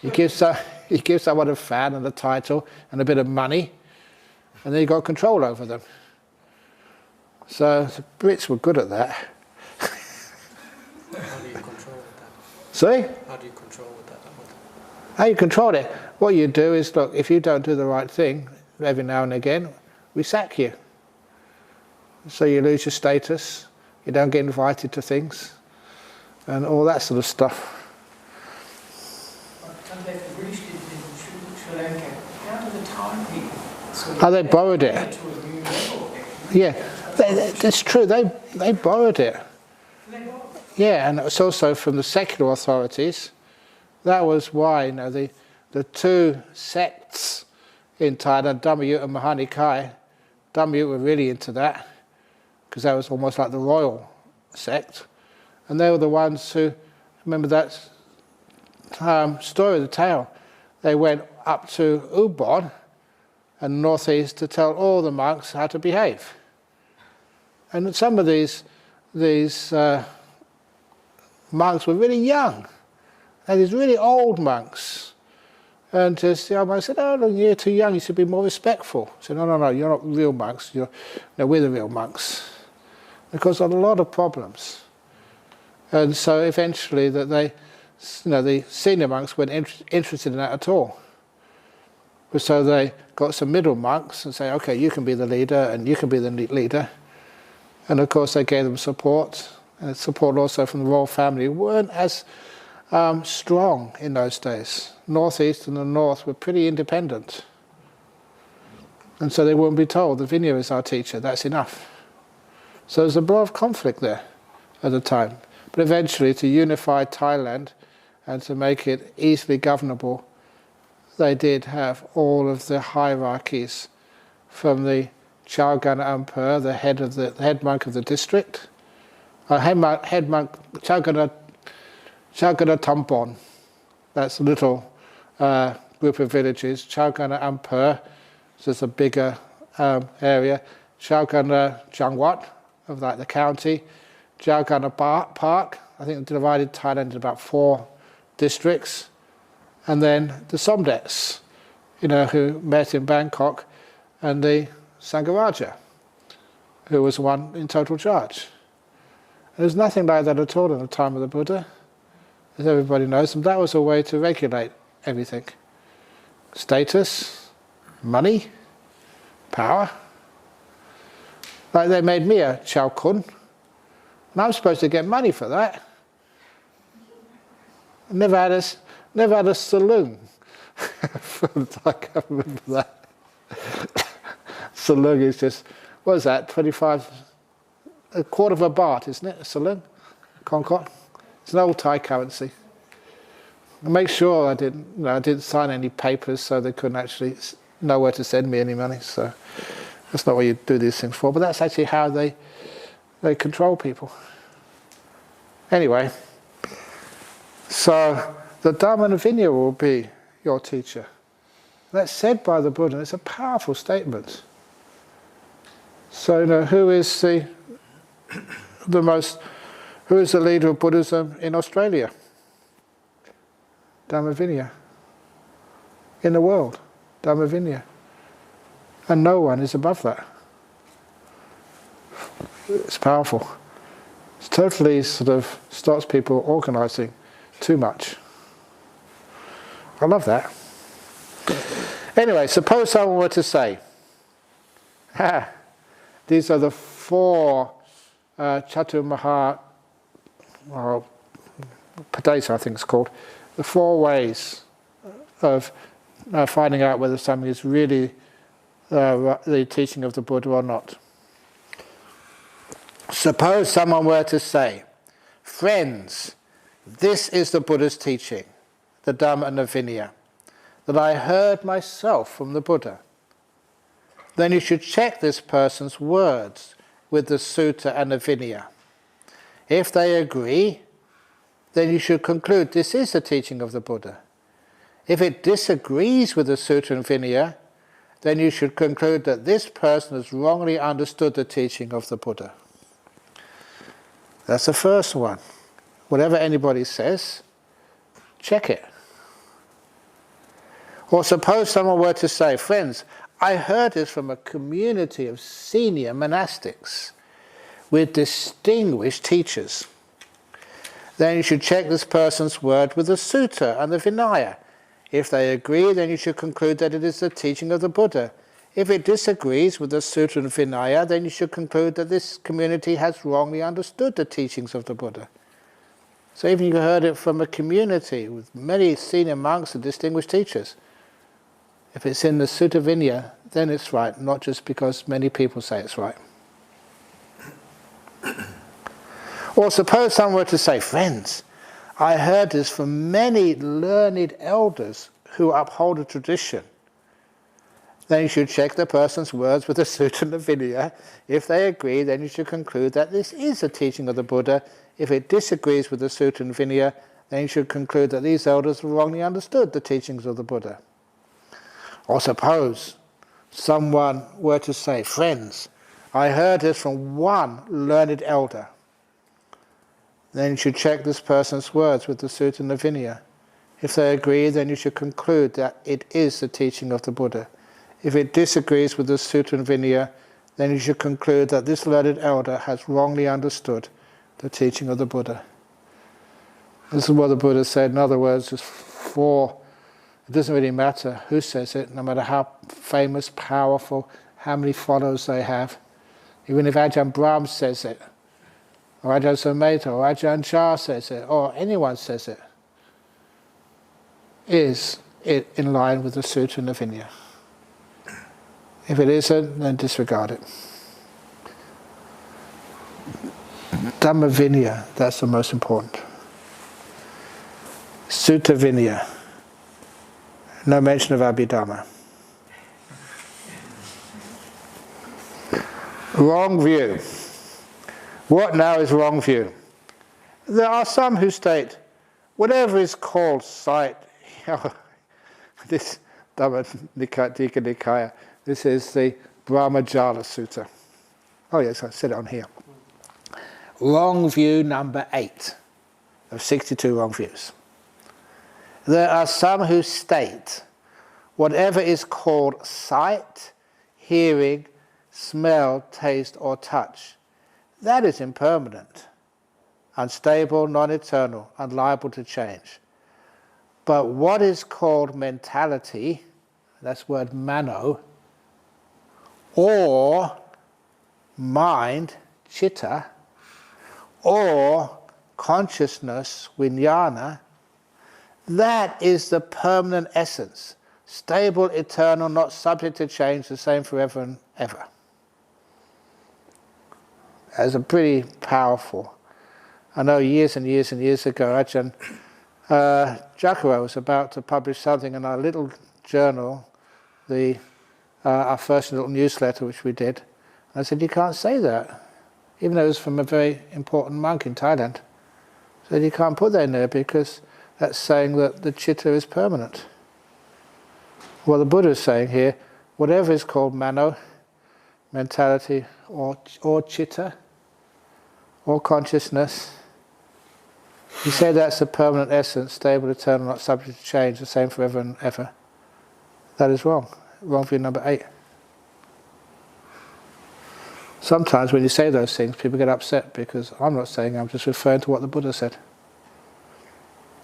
You give someone a fan and a title and a bit of money, and then you got control over them. So the Brits were good at that. How do you control that? Sorry? How do you control that? How you control it? What you do is, look, if you don't do the right thing, every now and again, we sack you. So you lose your status, you don't get invited to things, and all that sort of stuff. The British did in Sri Lanka. How do the Thai people How they borrowed it. to a new level? Yeah, it's true. They borrowed it. Yeah, and it's also from the secular authorities. That was why, you know, the two sects in Thailand, Dhammayut and Mahānikāya, Dhammayut were really into that, because that was almost like the royal sect. And they were the ones who, remember that story of the tale, they went up to Ubon and northeast to tell all the monks how to behave. And some of these monks were really young. And these really old monks. And just the old monk said, "Oh, no, you're too young, you should be more respectful." I said, no, you're not real monks. No, we're the real monks. Because of a lot of problems. And so eventually that they, you know, the senior monks weren't interested in that at all. So they got some middle monks and say, "Okay, you can be the leader and you can be the leader." And of course they gave them support, and support also from the royal family, who weren't as strong in those days. Northeast and the north were pretty independent. And so they wouldn't be told, the Vinaya is our teacher, that's enough. So there's a lot of conflict there at the time. But eventually, to unify Thailand and to make it easily governable, they did have all of the hierarchies from the Chaugana Ampur, the head monk of the district, head monk Chaugana Tampon, that's a little group of villages. Chaugana Ampur, so it's a bigger area. Chaugana Jangwat, of like the county. Chaugana Park, I think they divided Thailand into about 4 districts. And then the Somdets, you know, who met in Bangkok, and the Sangharaja, who was one in total charge. And there's nothing like that at all in the time of the Buddha, as everybody knows, and that was a way to regulate everything. Status, money, power. Like they made me a Chao Kun, and I'm supposed to get money for that. I never had a saloon. I can't remember that. Saloon is just, what is that, 25, a quarter of a baht, isn't it, a saloon? Concord. It's an old Thai currency. I make sure I didn't sign any papers, so they couldn't actually know where to send me any money. So that's not what you do these things for, but that's actually how they control people. Anyway, so the Dhamma and Vinaya will be your teacher. That's said by the Buddha. It's a powerful statement. So, you know, who is the leader of Buddhism in Australia? Dhamma Vinaya. In the world, Dhamma Vinaya. And no one is above that. It's powerful. It totally sort of stops people organising too much. I love that. Anyway, suppose someone were to say, these are the 4 Chaturmaha, or Padesa I think it's called, the 4 ways of finding out whether something is really the teaching of the Buddha or not. Suppose someone were to say, "Friends, this is the Buddha's teaching, the Dhamma and the Vinaya, that I heard myself from the Buddha." Then you should check this person's words with the Sutta and the Vinaya. If they agree, then you should conclude this is the teaching of the Buddha. If it disagrees with the Sutta and Vinaya, then you should conclude that this person has wrongly understood the teaching of the Buddha. That's the first one. Whatever anybody says, check it. Or suppose someone were to say, "Friends, I heard this from a community of senior monastics with distinguished teachers." Then you should check this person's word with the Sutta and the Vinaya. If they agree, then you should conclude that it is the teaching of the Buddha. If it disagrees with the Sutta and Vinaya, then you should conclude that this community has wrongly understood the teachings of the Buddha. So even you heard it from a community with many senior monks and distinguished teachers. If it's in the Sutta Vinaya, then it's right, not just because many people say it's right. Or suppose someone were to say, friends, I heard this from many learned elders who uphold a tradition. Then you should check the person's words with the Sutta and the Vinaya. If they agree, then you should conclude that this is the teaching of the Buddha. If it disagrees with the Sutta and Vinaya, then you should conclude that these elders wrongly understood the teachings of the Buddha. Or suppose someone were to say, friends, I heard this from one learned elder. Then you should check this person's words with the Sutta and the Vinaya. If they agree, then you should conclude that it is the teaching of the Buddha. If it disagrees with the Sutta and Vinaya, then you should conclude that this learned elder has wrongly understood the teaching of the Buddha. This is what the Buddha said. In other words, it doesn't really matter who says it, no matter how famous, powerful, how many followers they have. Even if Ajahn Brahm says it, or Ajahn Sumedho, or Ajahn Chah says it, or anyone says it, is it in line with the Sutta and the Vinaya? If it isn't, then disregard it. Dhamma Vinaya, that's the most important. Sutta Vinaya, no mention of Abhidhamma. Wrong view. What now is wrong view? There are some who state, whatever is called sight, this Dhammatika Nikaya, this is the Brahmajala Sutta. Oh yes, I said it on here. Wrong view number 8 of 62 wrong views. There are some who state whatever is called sight, hearing, smell, taste or touch, that is impermanent, unstable, non-eternal, and liable to change. But what is called mentality, that's the word mano, or mind, citta, or consciousness, vijnana, that is the permanent essence, stable, eternal, not subject to change, the same forever and ever. That's a pretty powerful. I know years and years and years ago, Ajahn Jakara was about to publish something in our little journal, our first little newsletter which we did. I said, you can't say that, even though it was from a very important monk in Thailand. I said, you can't put that in there because that's saying that the citta is permanent. Well, the Buddha is saying here, whatever is called mano, mentality, or citta, or consciousness, you say that's a permanent essence, stable, eternal, not subject to change, the same forever and ever. That is wrong. Wrong view number 8. Sometimes when you say those things, people get upset because I'm not saying, I'm just referring to what the Buddha said.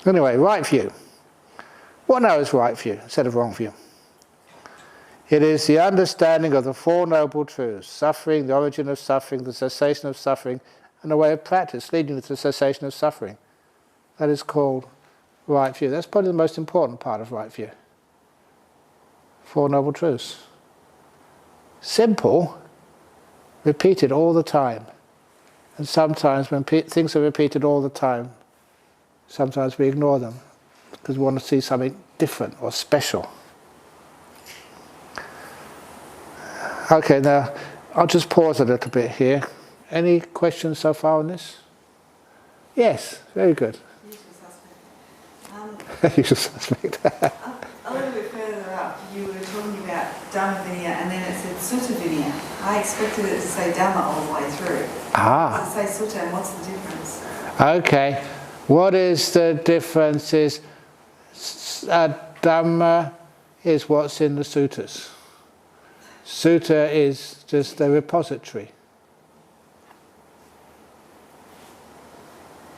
Anyway, right view. What now is right view instead of wrong view? It is the understanding of the Four Noble Truths, suffering, the origin of suffering, the cessation of suffering, and the way of practice leading to the cessation of suffering. That is called right view. That's probably the most important part of right view. Four Noble Truths. Simple, repeated all the time. And sometimes when things are repeated all the time, sometimes we ignore them because we want to see something different or special. Okay, now I'll just pause a little bit here. Any questions so far on this? Yes, very good. Usual suspect. A little bit further up, you were talking about Dhamma Vinaya and then it said Sutta Vinaya. I expected it to say Dhamma all the way through. Does it say Sutta and what's the difference? Okay, what is the difference is Dhamma is what's in the suttas. Sutta is just a repository.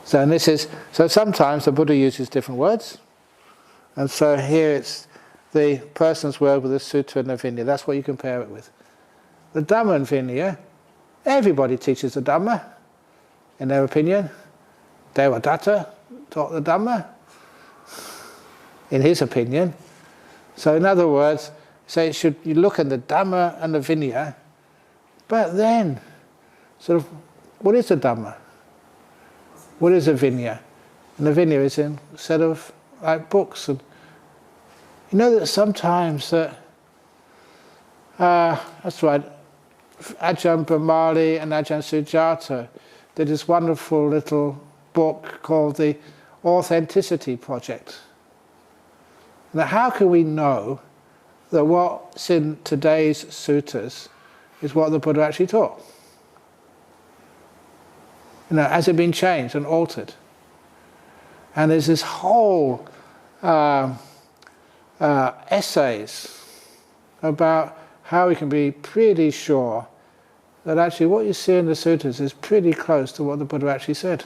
So sometimes the Buddha uses different words, and so here it's the person's word with the Sutta and the Vinaya. That's what you compare it with. The Dhamma and Vinaya, everybody teaches the Dhamma, in their opinion. Devadatta taught the Dhamma, in his opinion. So in other words, say you look at the Dhamma and the Vinaya, but then, sort of, what is the Dhamma? What is a Vinaya? And the Vinaya is in a set of like books. And you know that sometimes that, that's right, Ajahn Brahm and Ajahn Sujata did this wonderful little book called the Authenticity Project. Now, how can we know that what's in today's suttas is what the Buddha actually taught? You know, has it been changed and altered? And there's this whole essays about how we can be pretty sure that actually what you see in the suttas is pretty close to what the Buddha actually said.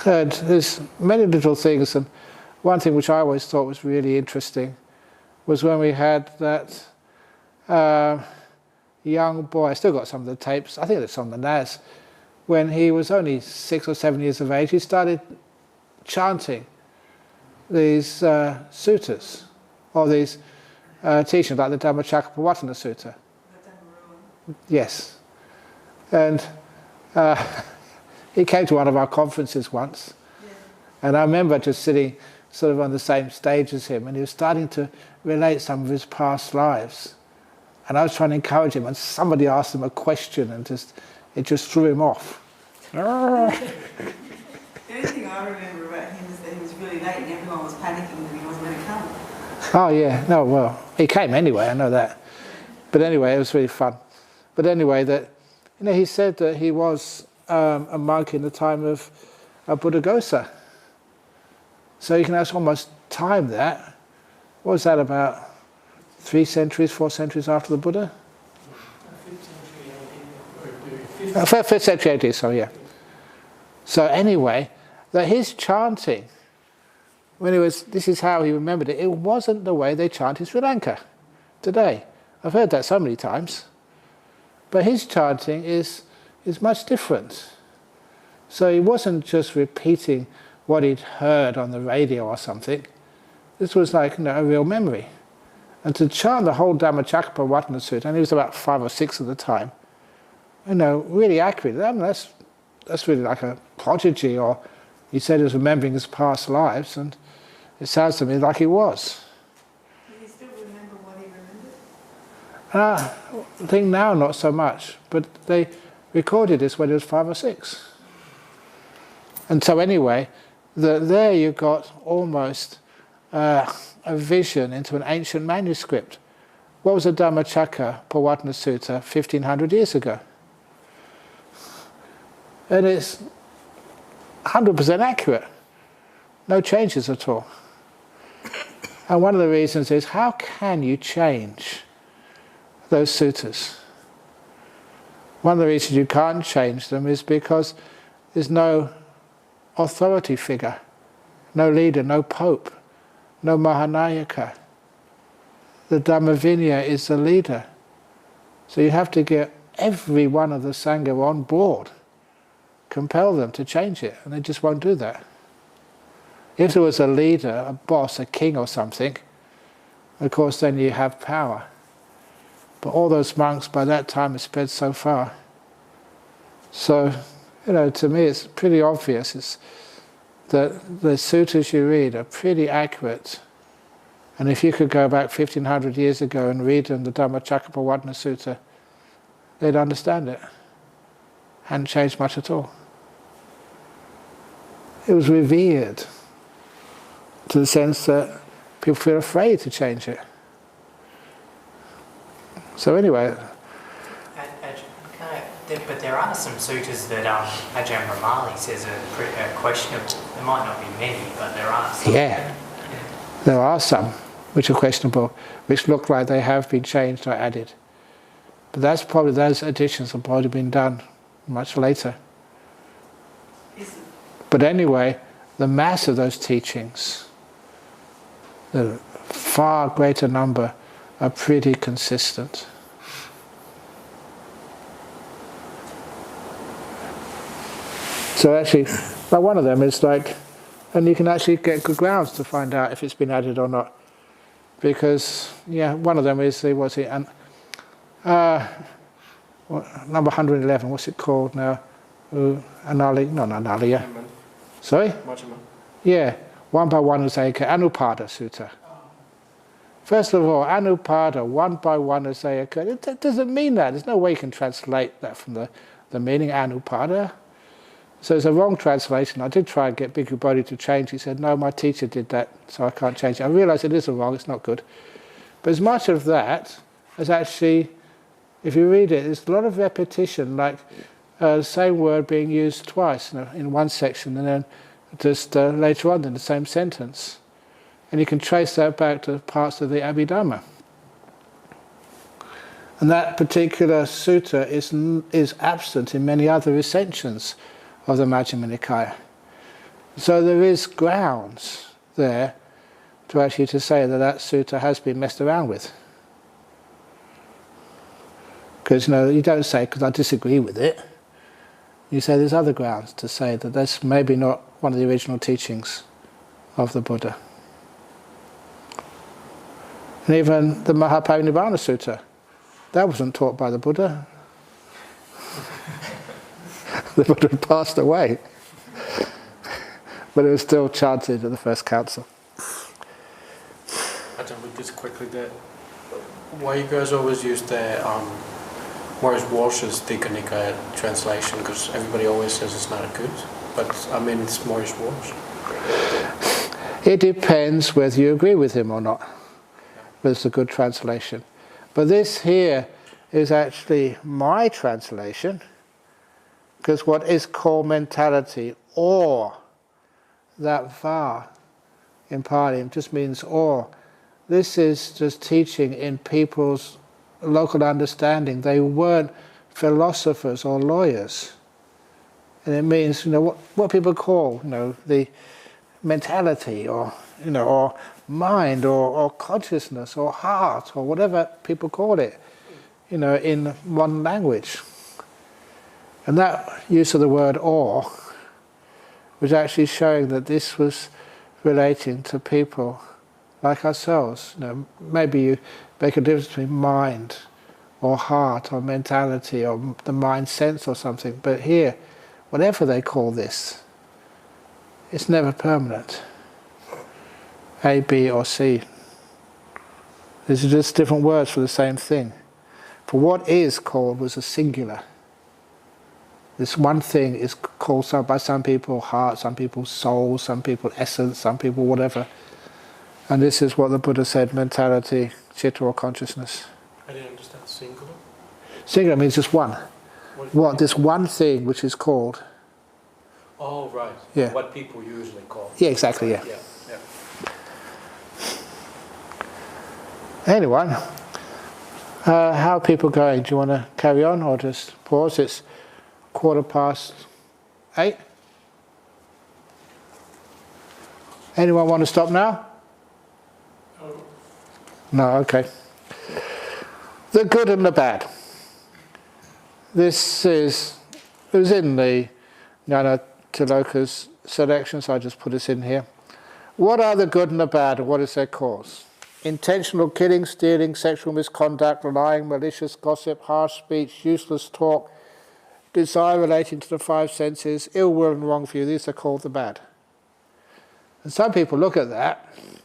And there's many little things, and one thing which I always thought was really interesting was when we had that young boy, I still got some of the tapes, I think it's on the NAS, when he was only 6 or 7 years of age, he started chanting these suttas, or these teachings like the Dhammacakkappavattana Sutta. Yes. And he came to one of our conferences once, and I remember just sitting sort of on the same stage as him, and he was starting to relate some of his past lives. And I was trying to encourage him, and somebody asked him a question, and it just threw him off. The only thing I remember about him is that he was really late and everyone was panicking that he wasn't going to come. Oh yeah, no, well, he came anyway, I know that. But anyway, it was really fun. But anyway, that, you know, he said that he was a monk in the time of Buddhaghosa. So you can almost time that. What was that, about 3 centuries, 4 centuries after the Buddha? 5th century AD, so yeah. So anyway, that his chanting, when it was, this is how he remembered it, it wasn't the way they chant in Sri Lanka today. I've heard that so many times. But his chanting is much different. So he wasn't just repeating what he'd heard on the radio or something. This was like, you know, a real memory. And to chant the whole Dhammacakkappavattana Sutta, and he was about 5 or 6 at the time, you know, really accurate. I mean, that's really like a prodigy, or he said he was remembering his past lives, and it sounds to me like he was. Do you still remember what he remembered? I think now not so much, but they recorded this when he was 5 or 6. And so anyway, there you got almost a vision into an ancient manuscript. What was the Dhammacakkappavattana Sutta 1500 years ago? And it's 100% accurate. No changes at all. And one of the reasons is, how can you change those suttas? One of the reasons you can't change them is because there's no authority figure, no leader, no pope, no Mahanayaka. The Dhamma Vinaya is the leader. So you have to get every one of the Sangha on board, compel them to change it, and they just won't do that. If there was a leader, a boss, a king or something, of course then you have power. But all those monks by that time have spread so far. So, you know, to me it's pretty obvious that the suttas you read are pretty accurate. And if you could go back 1500 years ago and read them, the Dhammacakkappavattana Sutta, they'd understand it. Hadn't changed much at all. It was revered to the sense that people feel afraid to change it. So anyway. But there are some suttas that Ajahn Brahm says are questionable. There might not be many, but there are some. Yeah, there are some which are questionable, which look like they have been changed or added. But that's probably, those additions have probably been done much later. But anyway, the mass of those teachings, the far greater number, are pretty consistent. So actually, like one of them is like, and you can actually get good grounds to find out if it's been added or not. Because, yeah, one of them is, number 111, what's it called now? Not Analiya. Sorry? Majjhima. Yeah, one by one Asayaka, Anupada Sutta. First of all, Anupada, one by one Asayaka, it doesn't mean that. There's no way you can translate that from the meaning Anupada. So it's a wrong translation. I did try and get Bhikkhu Bodhi to change. He said, no, my teacher did that, so I can't change it. I realised it is wrong, it's not good. But as much of that as actually, if you read it, there's a lot of repetition, like the same word being used twice in one section and then just later on in the same sentence. And you can trace that back to parts of the Abhidhamma. And that particular sutta is absent in many other recensions of the Majjhima Nikaya. So there is grounds there to say that sutta has been messed around with. Because you don't say, because I disagree with it. You say there's other grounds to say that that's maybe not one of the original teachings of the Buddha. And even the Mahaparinibbana Sutta, that wasn't taught by the Buddha. The Buddha had passed away. But it was still chanted at the first council. I don't read this quickly. Why you guys always use the Morris Walsh's Dika Nikaya translation? Because everybody always says it's not good. But I mean, it's Morris Walsh. It depends whether you agree with him or not. Whether it's a good translation. But this here is actually my translation. Because what is called mentality, or that va in Pali just means or. This is just teaching in people's local understanding. They weren't philosophers or lawyers. And it means, what people call, the mentality or, or mind or consciousness or heart or whatever people call it, in one language. And that use of the word or was actually showing that this was relating to people like ourselves. Maybe you make a difference between mind or heart or mentality or the mind sense or something, but here, whatever they call this, it's never permanent. A, B or C. These are just different words for the same thing. For what is called was a singular. This one thing is called by some people heart, some people soul, some people essence, some people whatever. And this is what the Buddha said, mentality, chitta or consciousness. I didn't understand singular. Singular means just one. What this one thing which is called. Oh, right. Yeah. What people usually call. Yeah, exactly, yeah. Yeah. Anyway, how are people going? Do you want to carry on or just pause? It's 8:15. Anyone want to stop now? No, okay. The good and the bad. It was in the Ñāṇatiloka's selection, so I just put this in here. What are the good and the bad, and what is their cause? Intentional killing, stealing, sexual misconduct, lying, malicious gossip, harsh speech, useless talk, desire relating to the 5 senses, ill will and wrong view, these are called the bad. And some people look at that and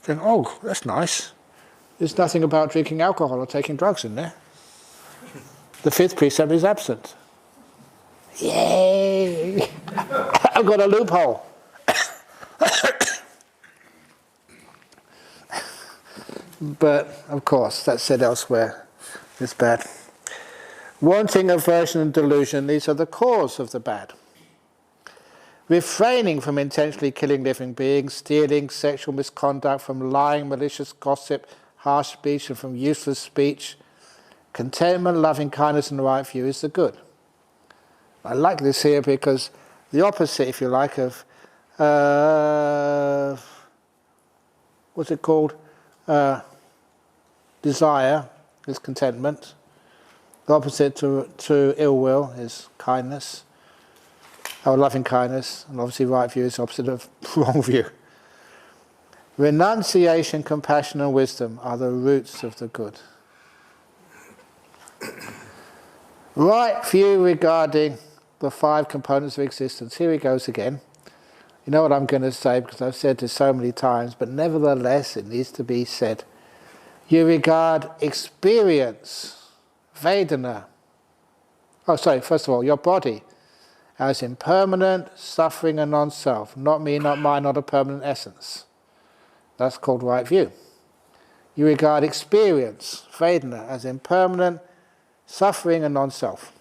think, oh, that's nice. There's nothing about drinking alcohol or taking drugs in there. The 5th precept is absent. Yay! I've got a loophole. But, of course, that's said elsewhere. It's bad. Wanting, aversion and delusion, these are the cause of the bad. Refraining from intentionally killing living beings, stealing, sexual misconduct, from lying, malicious gossip, harsh speech and from useless speech. Contentment, loving kindness and the right view is the good. I like this here because the opposite, if you like, of what's it called? Desire is contentment. The opposite to ill will is kindness, or loving kindness, and obviously right view is the opposite of wrong view. Renunciation, compassion and wisdom are the roots of the good. Right view regarding the 5 components of existence. Here he goes again. You know what I'm going to say because I've said this so many times, but nevertheless it needs to be said. You regard experience, Vedana, first of all, your body, as impermanent, suffering and non-self. Not me, not mine, not a permanent essence. That's called right view. You regard experience, Vedana, as impermanent, suffering and non-self.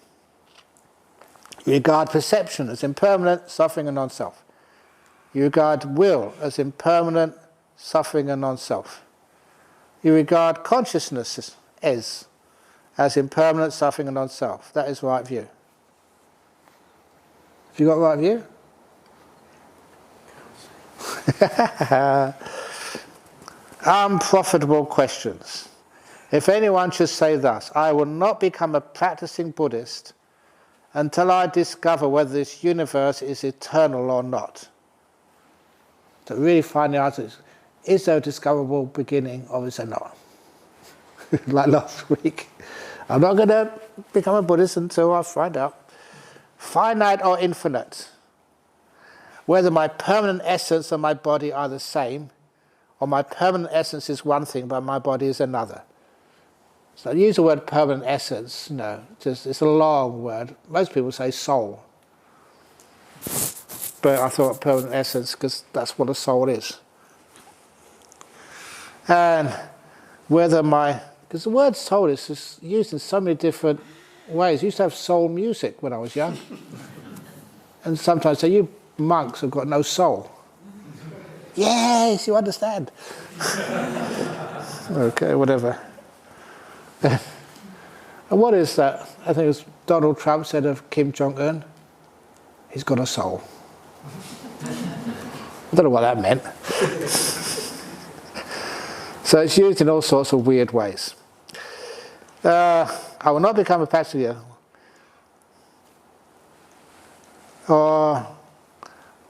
You regard perception as impermanent, suffering and non-self. You regard will as impermanent, suffering and non-self. You regard consciousness as impermanent, suffering and non-self. That is right view. Have you got right view? Unprofitable questions. If anyone should say thus, I will not become a practicing Buddhist until I discover whether this universe is eternal or not. To really find the answer is there a discoverable beginning or is there not? Like last week. I'm not going to become a Buddhist until I find out. Finite or infinite. Whether my permanent essence and my body are the same, or my permanent essence is one thing but my body is another. So I use the word permanent essence, it's a long word. Most people say soul. But I thought permanent essence because that's what a soul is. And whether because the word soul is just used in so many different ways. I used to have soul music when I was young. And sometimes say, you monks have got no soul. Yes, you understand. Okay, whatever. And what is that? I think it was Donald Trump said of Kim Jong-un, he's got a soul. I don't know what that meant. So it's used in all sorts of weird ways. I will not become a passenger. Or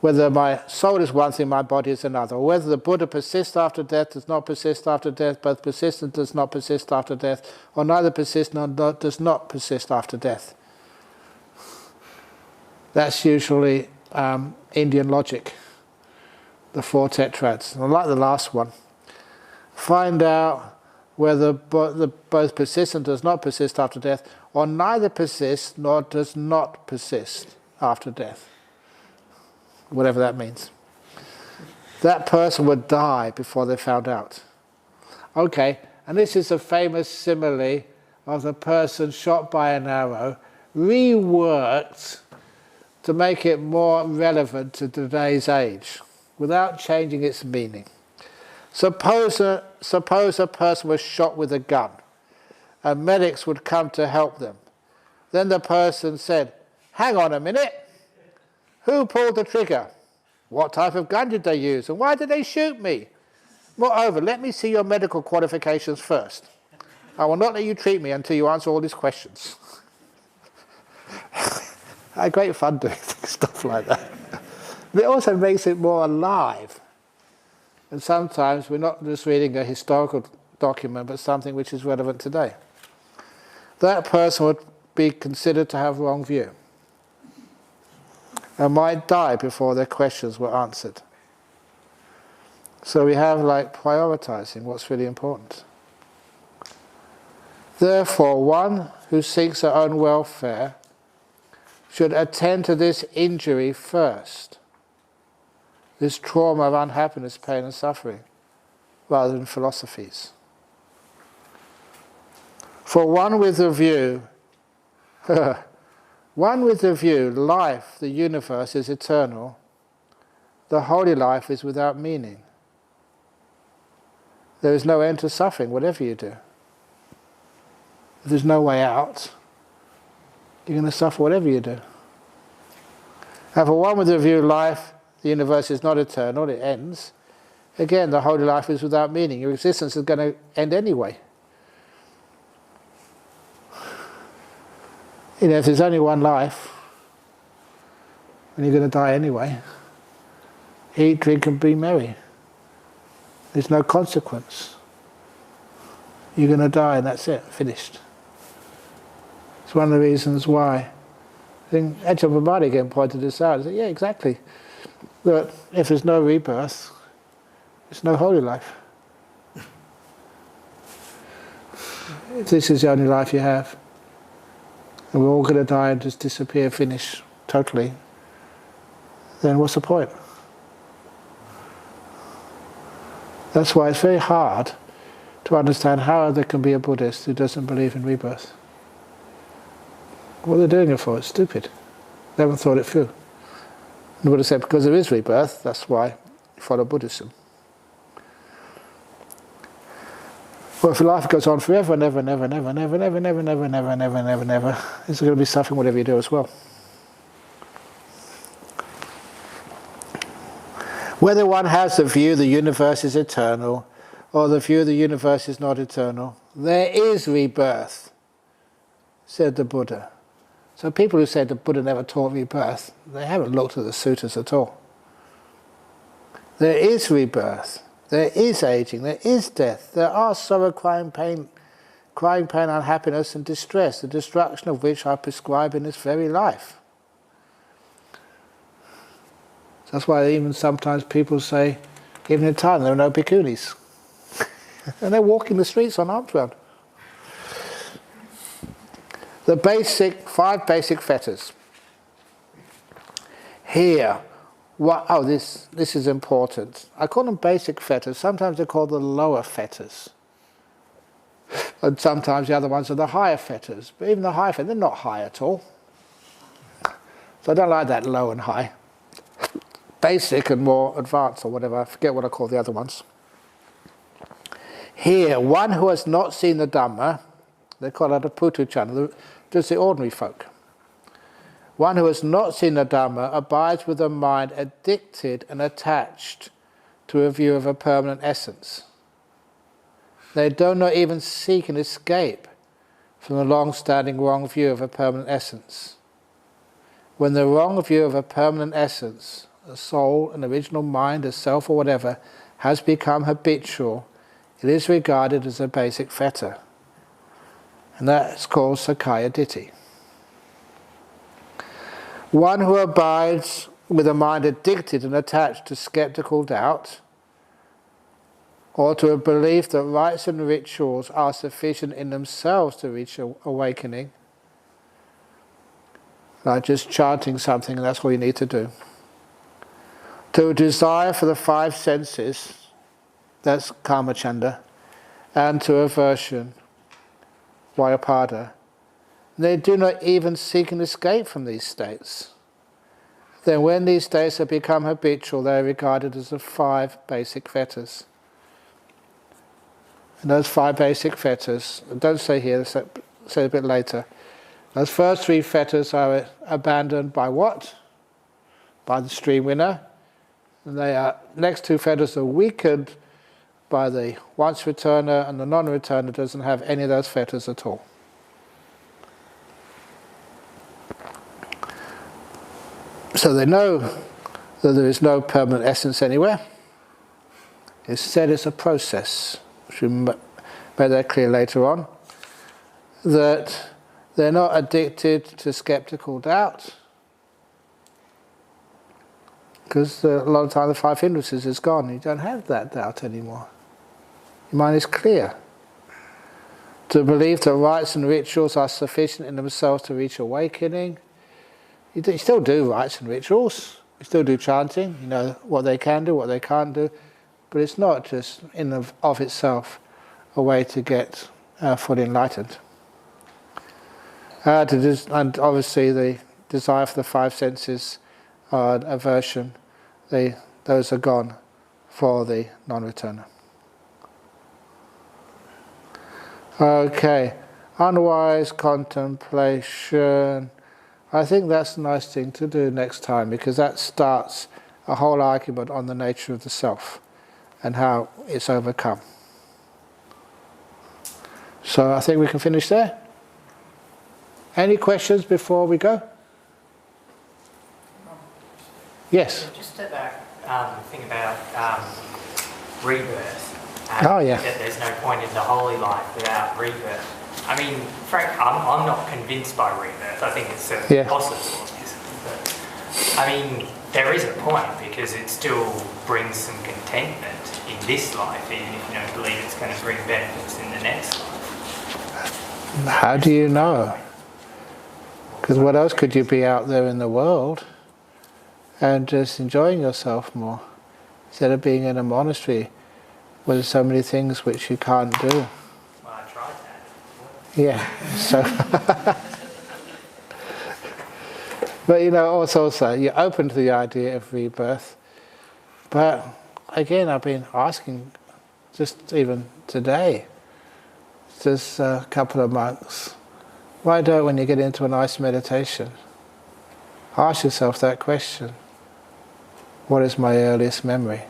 whether my soul is one thing, my body is another. Or whether the Buddha persists after death, does not persist after death, both persists and does not persist after death, or neither persists nor does not persist after death. That's usually Indian logic, the 4 tetrads. I like the last one. Find out whether both persists and does not persist after death, or neither persists nor does not persist after death. Whatever that means. That person would die before they found out. Okay, and this is a famous simile of the person shot by an arrow, reworked to make it more relevant to today's age, without changing its meaning. Suppose a person was shot with a gun, and medics would come to help them. Then the person said, hang on a minute, who pulled the trigger? What type of gun did they use, and why did they shoot me? Moreover, let me see your medical qualifications first. I will not let you treat me until you answer all these questions. I had great fun doing stuff like that. But it also makes it more alive. And sometimes we're not just reading a historical document, but something which is relevant today. That person would be considered to have wrong view and might die before their questions were answered. So we have prioritizing what's really important. Therefore, one who seeks their own welfare should attend to this injury first, this trauma of unhappiness, pain and suffering, rather than philosophies. For one with the view, life, the universe, is eternal, the holy life is without meaning. There is no end to suffering, whatever you do. If there's no way out, you're going to suffer whatever you do. And for one with the view life, the universe is not eternal, it ends. Again, the holy life is without meaning. Your existence is going to end anyway. If there's only one life, and you're going to die anyway, eat, drink and be merry. There's no consequence. You're going to die and that's it, finished. It's one of the reasons why I think Ajahn Brahm again pointed this out. He said, yeah, exactly. That if there's no rebirth, there's no holy life. If this is the only life you have, and we're all going to die and just disappear, finish totally, then what's the point? That's why it's very hard to understand how there can be a Buddhist who doesn't believe in rebirth. What they're doing it for, it's stupid. They haven't thought it through. The Buddha said, because there is rebirth, that's why you follow Buddhism. Well, if your life goes on forever and ever and ever and ever and ever and ever and ever and ever and ever and ever and ever and ever, it's going to be suffering whatever you do as well. Whether one has the view the universe is eternal or the view the universe is not eternal, there is rebirth, said the Buddha. So people who say the Buddha never taught rebirth, they haven't looked at the sutras at all. There is rebirth, there is aging, there is death, there are sorrow, crying, pain, unhappiness and distress, the destruction of which I prescribe in this very life. That's why even sometimes people say, even in Thailand there are no bhikkhunis. And they're walking the streets on arms round. The 5 basic fetters. Here, this is important. I call them basic fetters. Sometimes they're called the lower fetters. And sometimes the other ones are the higher fetters. But even the higher fetters, they're not high at all. So I don't like that low and high. Basic and more advanced or whatever. I forget what I call the other ones. Here, one who has not seen the Dhamma, they call it a putuchana, just the ordinary folk. One who has not seen the Dhamma abides with a mind addicted and attached to a view of a permanent essence. They do not even seek an escape from the long-standing wrong view of a permanent essence. When the wrong view of a permanent essence, a soul, an original mind, a self or whatever, has become habitual, it is regarded as a basic fetter. And that is called Sakkaya Ditthi. One who abides with a mind addicted and attached to skeptical doubt, or to a belief that rites and rituals are sufficient in themselves to reach awakening, like just chanting something and that's all you need to do. To a desire for the 5 senses, that's kamacchanda, and to aversion, vyapada, they do not even seek an escape from these states. Then when these states have become habitual, they are regarded as the 5 basic fetters. And those 5 basic fetters, don't say here, say a bit later. Those first 3 fetters are abandoned by what? By the stream winner. And the next 2 fetters are weakened by the once returner, and the non-returner doesn't have any of those fetters at all. So they know that there is no permanent essence anywhere. Instead it's a process, which we made that clear later on, that they're not addicted to skeptical doubt, because a lot of time the 5 hindrances is gone. You don't have that doubt anymore. Your mind is clear. To believe that rites and rituals are sufficient in themselves to reach awakening. You still do rites and rituals. You still do chanting. You know what they can do, what they can't do. But it's not just in of itself a way to get fully enlightened. And obviously the desire for the 5 senses, aversion, those are gone for the non-returner. Okay, unwise contemplation. I think that's a nice thing to do next time, because that starts a whole argument on the nature of the self and how it's overcome. So I think we can finish there. Any questions before we go? Yes? Just about thing about rebirth. Oh yeah. That there's no point in the holy life without rebirth. I mean, Frank, I'm not convinced by rebirth. I think it's certainly possible, but I mean, there is a point because it still brings some contentment in this life, even if you don't believe it's going to bring benefits in the next life. How do you know? Because what else could you be out there in the world and just enjoying yourself more instead of being in a monastery where there's so many things which you can't do? Well, I tried that. Yeah, so but you know, also you're open to the idea of rebirth. But again, I've been asking, just even today, there's a couple of monks, why don't, when you get into a nice meditation, ask yourself that question: what is my earliest memory?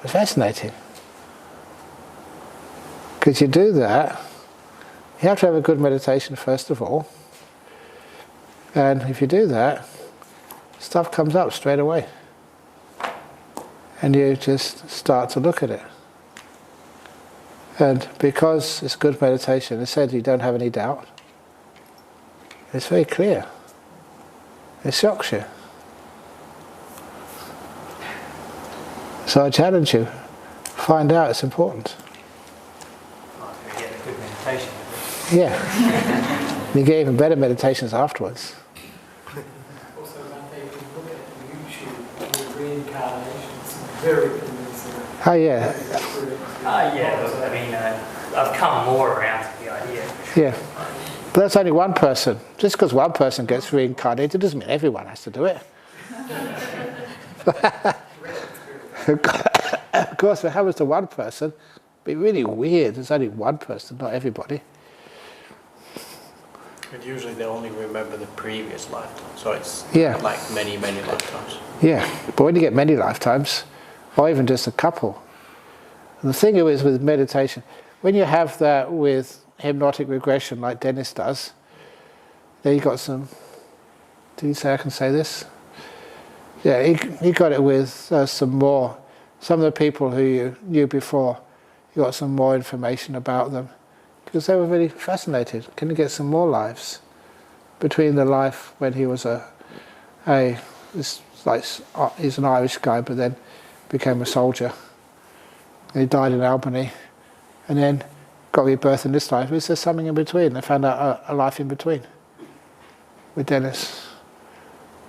It's fascinating. Because you do that, you have to have a good meditation first of all. And if you do that, stuff comes up straight away. And you just start to look at it. And because it's good meditation, it said you don't have any doubt. It's very clear. It shocks you. So I challenge you, find out, it's important. Oh, so we get a good meditation. Yeah. You get even better meditations afterwards. Also, Bhante, if you look at YouTube, the reincarnation, it's very convincing. Oh yeah. Yeah, look, I mean, I've come more around to the idea. Yeah. But that's only one person. Just because one person gets reincarnated doesn't mean everyone has to do it. Of course, if it happens to one person, it'd be really weird. There's only one person, not everybody. And usually they only remember the previous lifetime, so it's like many, many lifetimes. Yeah, but when you get many lifetimes, or even just a couple, and the thing is with meditation, when you have that with hypnotic regression like Dennis does, then you got some, did you say I can say this? Yeah, he got it with some of the people who you knew before, you got some more information about them. Because they were really fascinated. Can you get some more lives? Between the life when he was he's an Irish guy, but then became a soldier. And he died in Albany, and then got rebirth in this life. Is there something in between? They found out a life in between with Dennis.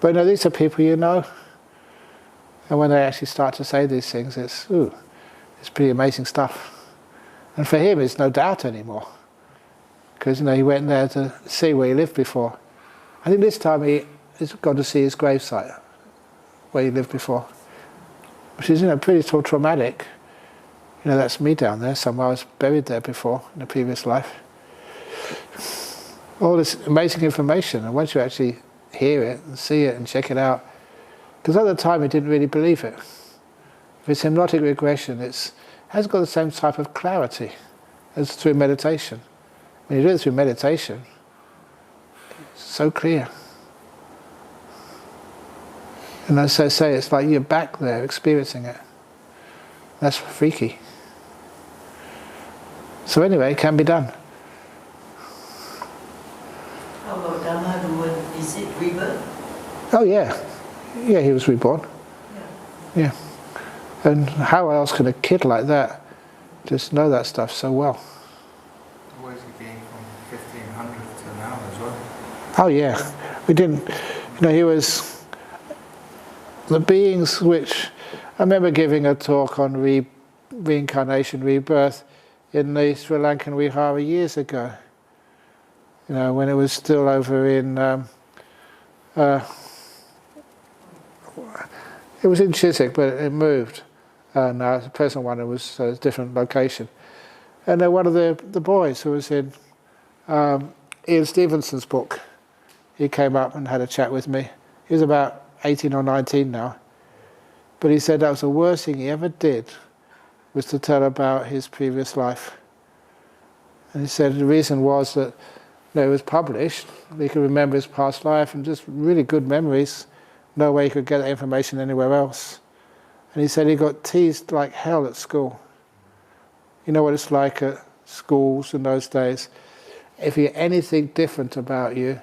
But no, these are people you know. And when they actually start to say these things, it's pretty amazing stuff. And for him, it's no doubt anymore. Because he went there to see where he lived before. I think this time he's gone to see his gravesite, where he lived before. Which is, pretty traumatic. That's me down there somewhere. I was buried there before, in a previous life. All this amazing information, and once you actually hear it and see it and check it out, because at the time he didn't really believe it. If it's hypnotic regression, it hasn't got the same type of clarity as through meditation. When you do it through meditation, it's so clear. And as I say, it's like you're back there experiencing it. That's freaky. So anyway, it can be done. How about Dhamma, is it rebirth? Oh yeah. Yeah, he was reborn. Yeah. And how else can a kid like that just know that stuff so well? Where's he been from 1500 to now as well? Oh yeah. We didn't, he was the beings which, I remember giving a talk on reincarnation, rebirth in the Sri Lankan Vihara years ago. When it was still over in, it was in Chiswick, but it moved. Now the present one, it was a different location. And one of the boys who was in Ian Stevenson's book, he came up and had a chat with me. He was about 18 or 19 now. But he said that was the worst thing he ever did, was to tell about his previous life. And he said the reason was that it was published, he could remember his past life and just really good memories. No way he could get that information anywhere else. And he said he got teased like hell at school. You know what it's like at schools in those days, if you had anything different about you,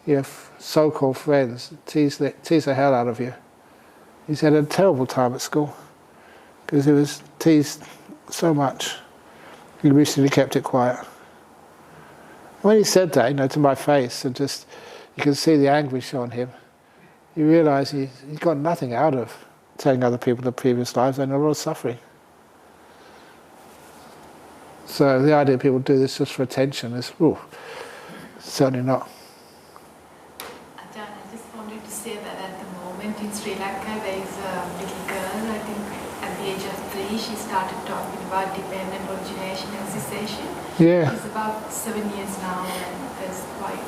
your so-called friends tease the hell out of you. He's had a terrible time at school because he was teased so much. He recently kept it quiet. When he said that, to my face, and just you can see the anguish on him, you realise he's got nothing out of telling other people the previous lives and a lot of suffering. So the idea people do this just for attention is, certainly not. Ajahn, I just wanted to say that at the moment in Sri Lanka there is a little girl, I think at the age of 3, she started talking about dependent origination and cessation. Yeah. She's about 7 years now, and there's quite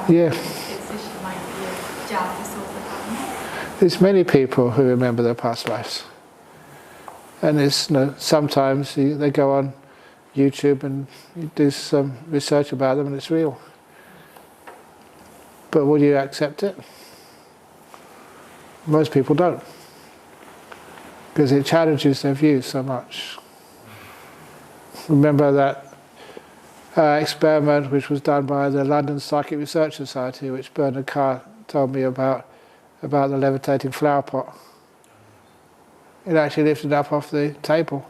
cessation might be a jhana overcoming. There's many people who remember their past lives. And it's, sometimes they go on YouTube and you do some research about them and it's real. But will you accept it? Most people don't. Because it challenges their views so much. Remember that experiment which was done by the London Psychic Research Society, which Bernard Carr told me about the levitating flower pot. It actually lifted up off the table.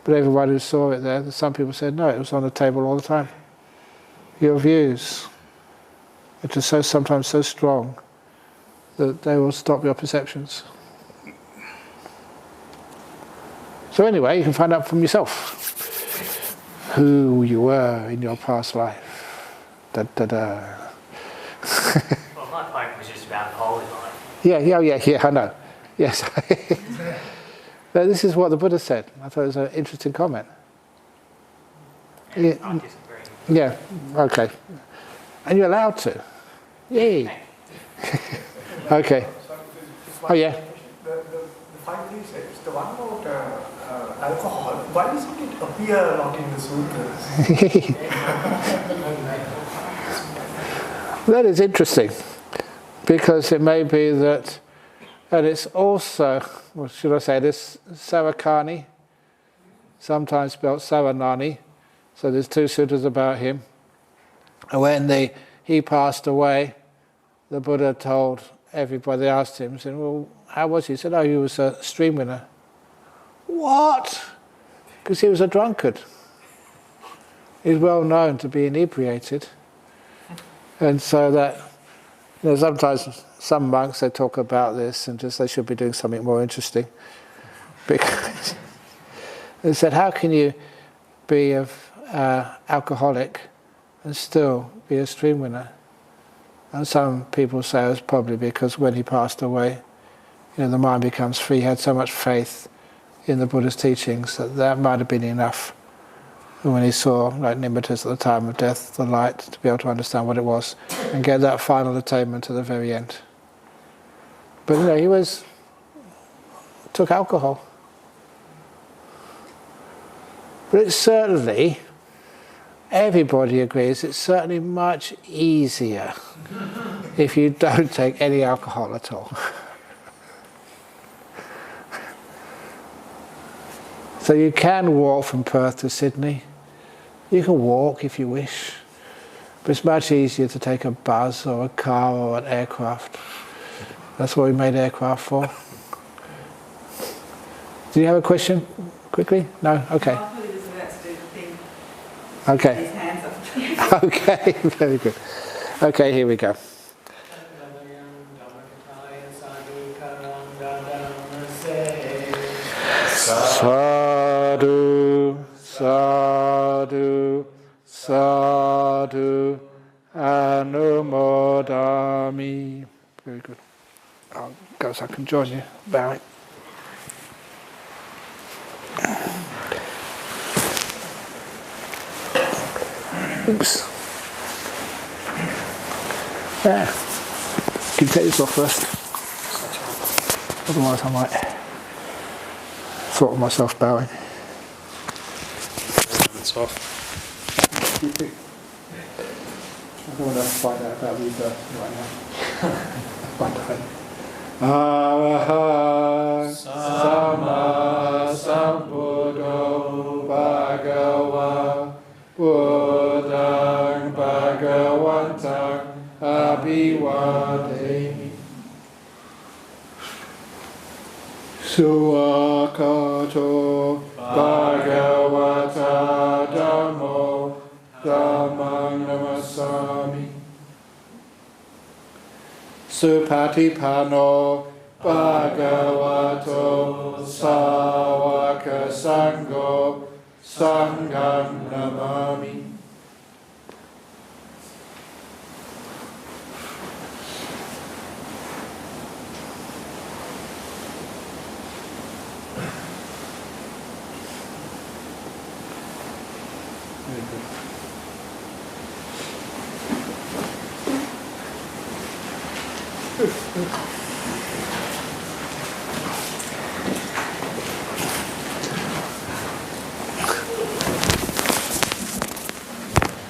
But everyone who saw it there, some people said, no, it was on the table all the time. Your views are just sometimes so strong that they will stop your perceptions. So anyway, you can find out from yourself who you were in your past life. Da, da, da. Well, my point was just about the holy life. Yeah, I know. Yes. But this is what the Buddha said. I thought it was an interesting comment. Yeah, I disagree. Yeah, okay. And you're allowed to. Yay. Okay. Oh, yeah. The 5 precepts, the one about alcohol, why doesn't it appear a lot in the sutras? That is interesting, because it may be that, and it's also, what should I say, this Sarakani, sometimes spelled Saranani, so there's 2 sutras about him. And when he passed away, the Buddha told everybody, they asked him, said, well, how was he? He said, oh, he was a stream winner. What? Because he was a drunkard. He's well known to be inebriated. And so that, sometimes some monks, they talk about this and just they should be doing something more interesting. Because they said, how can you be an alcoholic and still be a stream winner? And some people say it was probably because when he passed away, the mind becomes free. He had so much faith in the Buddha's teachings that might have been enough. And when he saw, like Nimitas at the time of death, the light, to be able to understand what it was and get that final attainment to the very end. But he took alcohol. But it's certainly, everybody agrees, it's certainly much easier if you don't take any alcohol at all. So you can walk from Perth to Sydney. You can walk if you wish. But it's much easier to take a bus or a car or an aircraft. That's what we made aircraft for. Do you have a question? Quickly? No? Okay. I thought he was about to do the thing. Okay. His hands up. Okay, very good. Okay, here we go. Sadhu, sadhu, sadhu, anumodami. Very good. I'll go so I can join you. Bowing. Oops. There. Can you take this off first? Otherwise I might throttle myself bowing. It's off. I don't want to find out about rebirth right now. Arahant Sama Sambuddho Bhagavato Buddhaṃ Bhagavatāṃ Abhivādemi. Suwakato Bhagavata Dhammo Dhammang Namasami. Supatipanno Bhagavato Sāvaka Sangho Sangham Namami. Very good.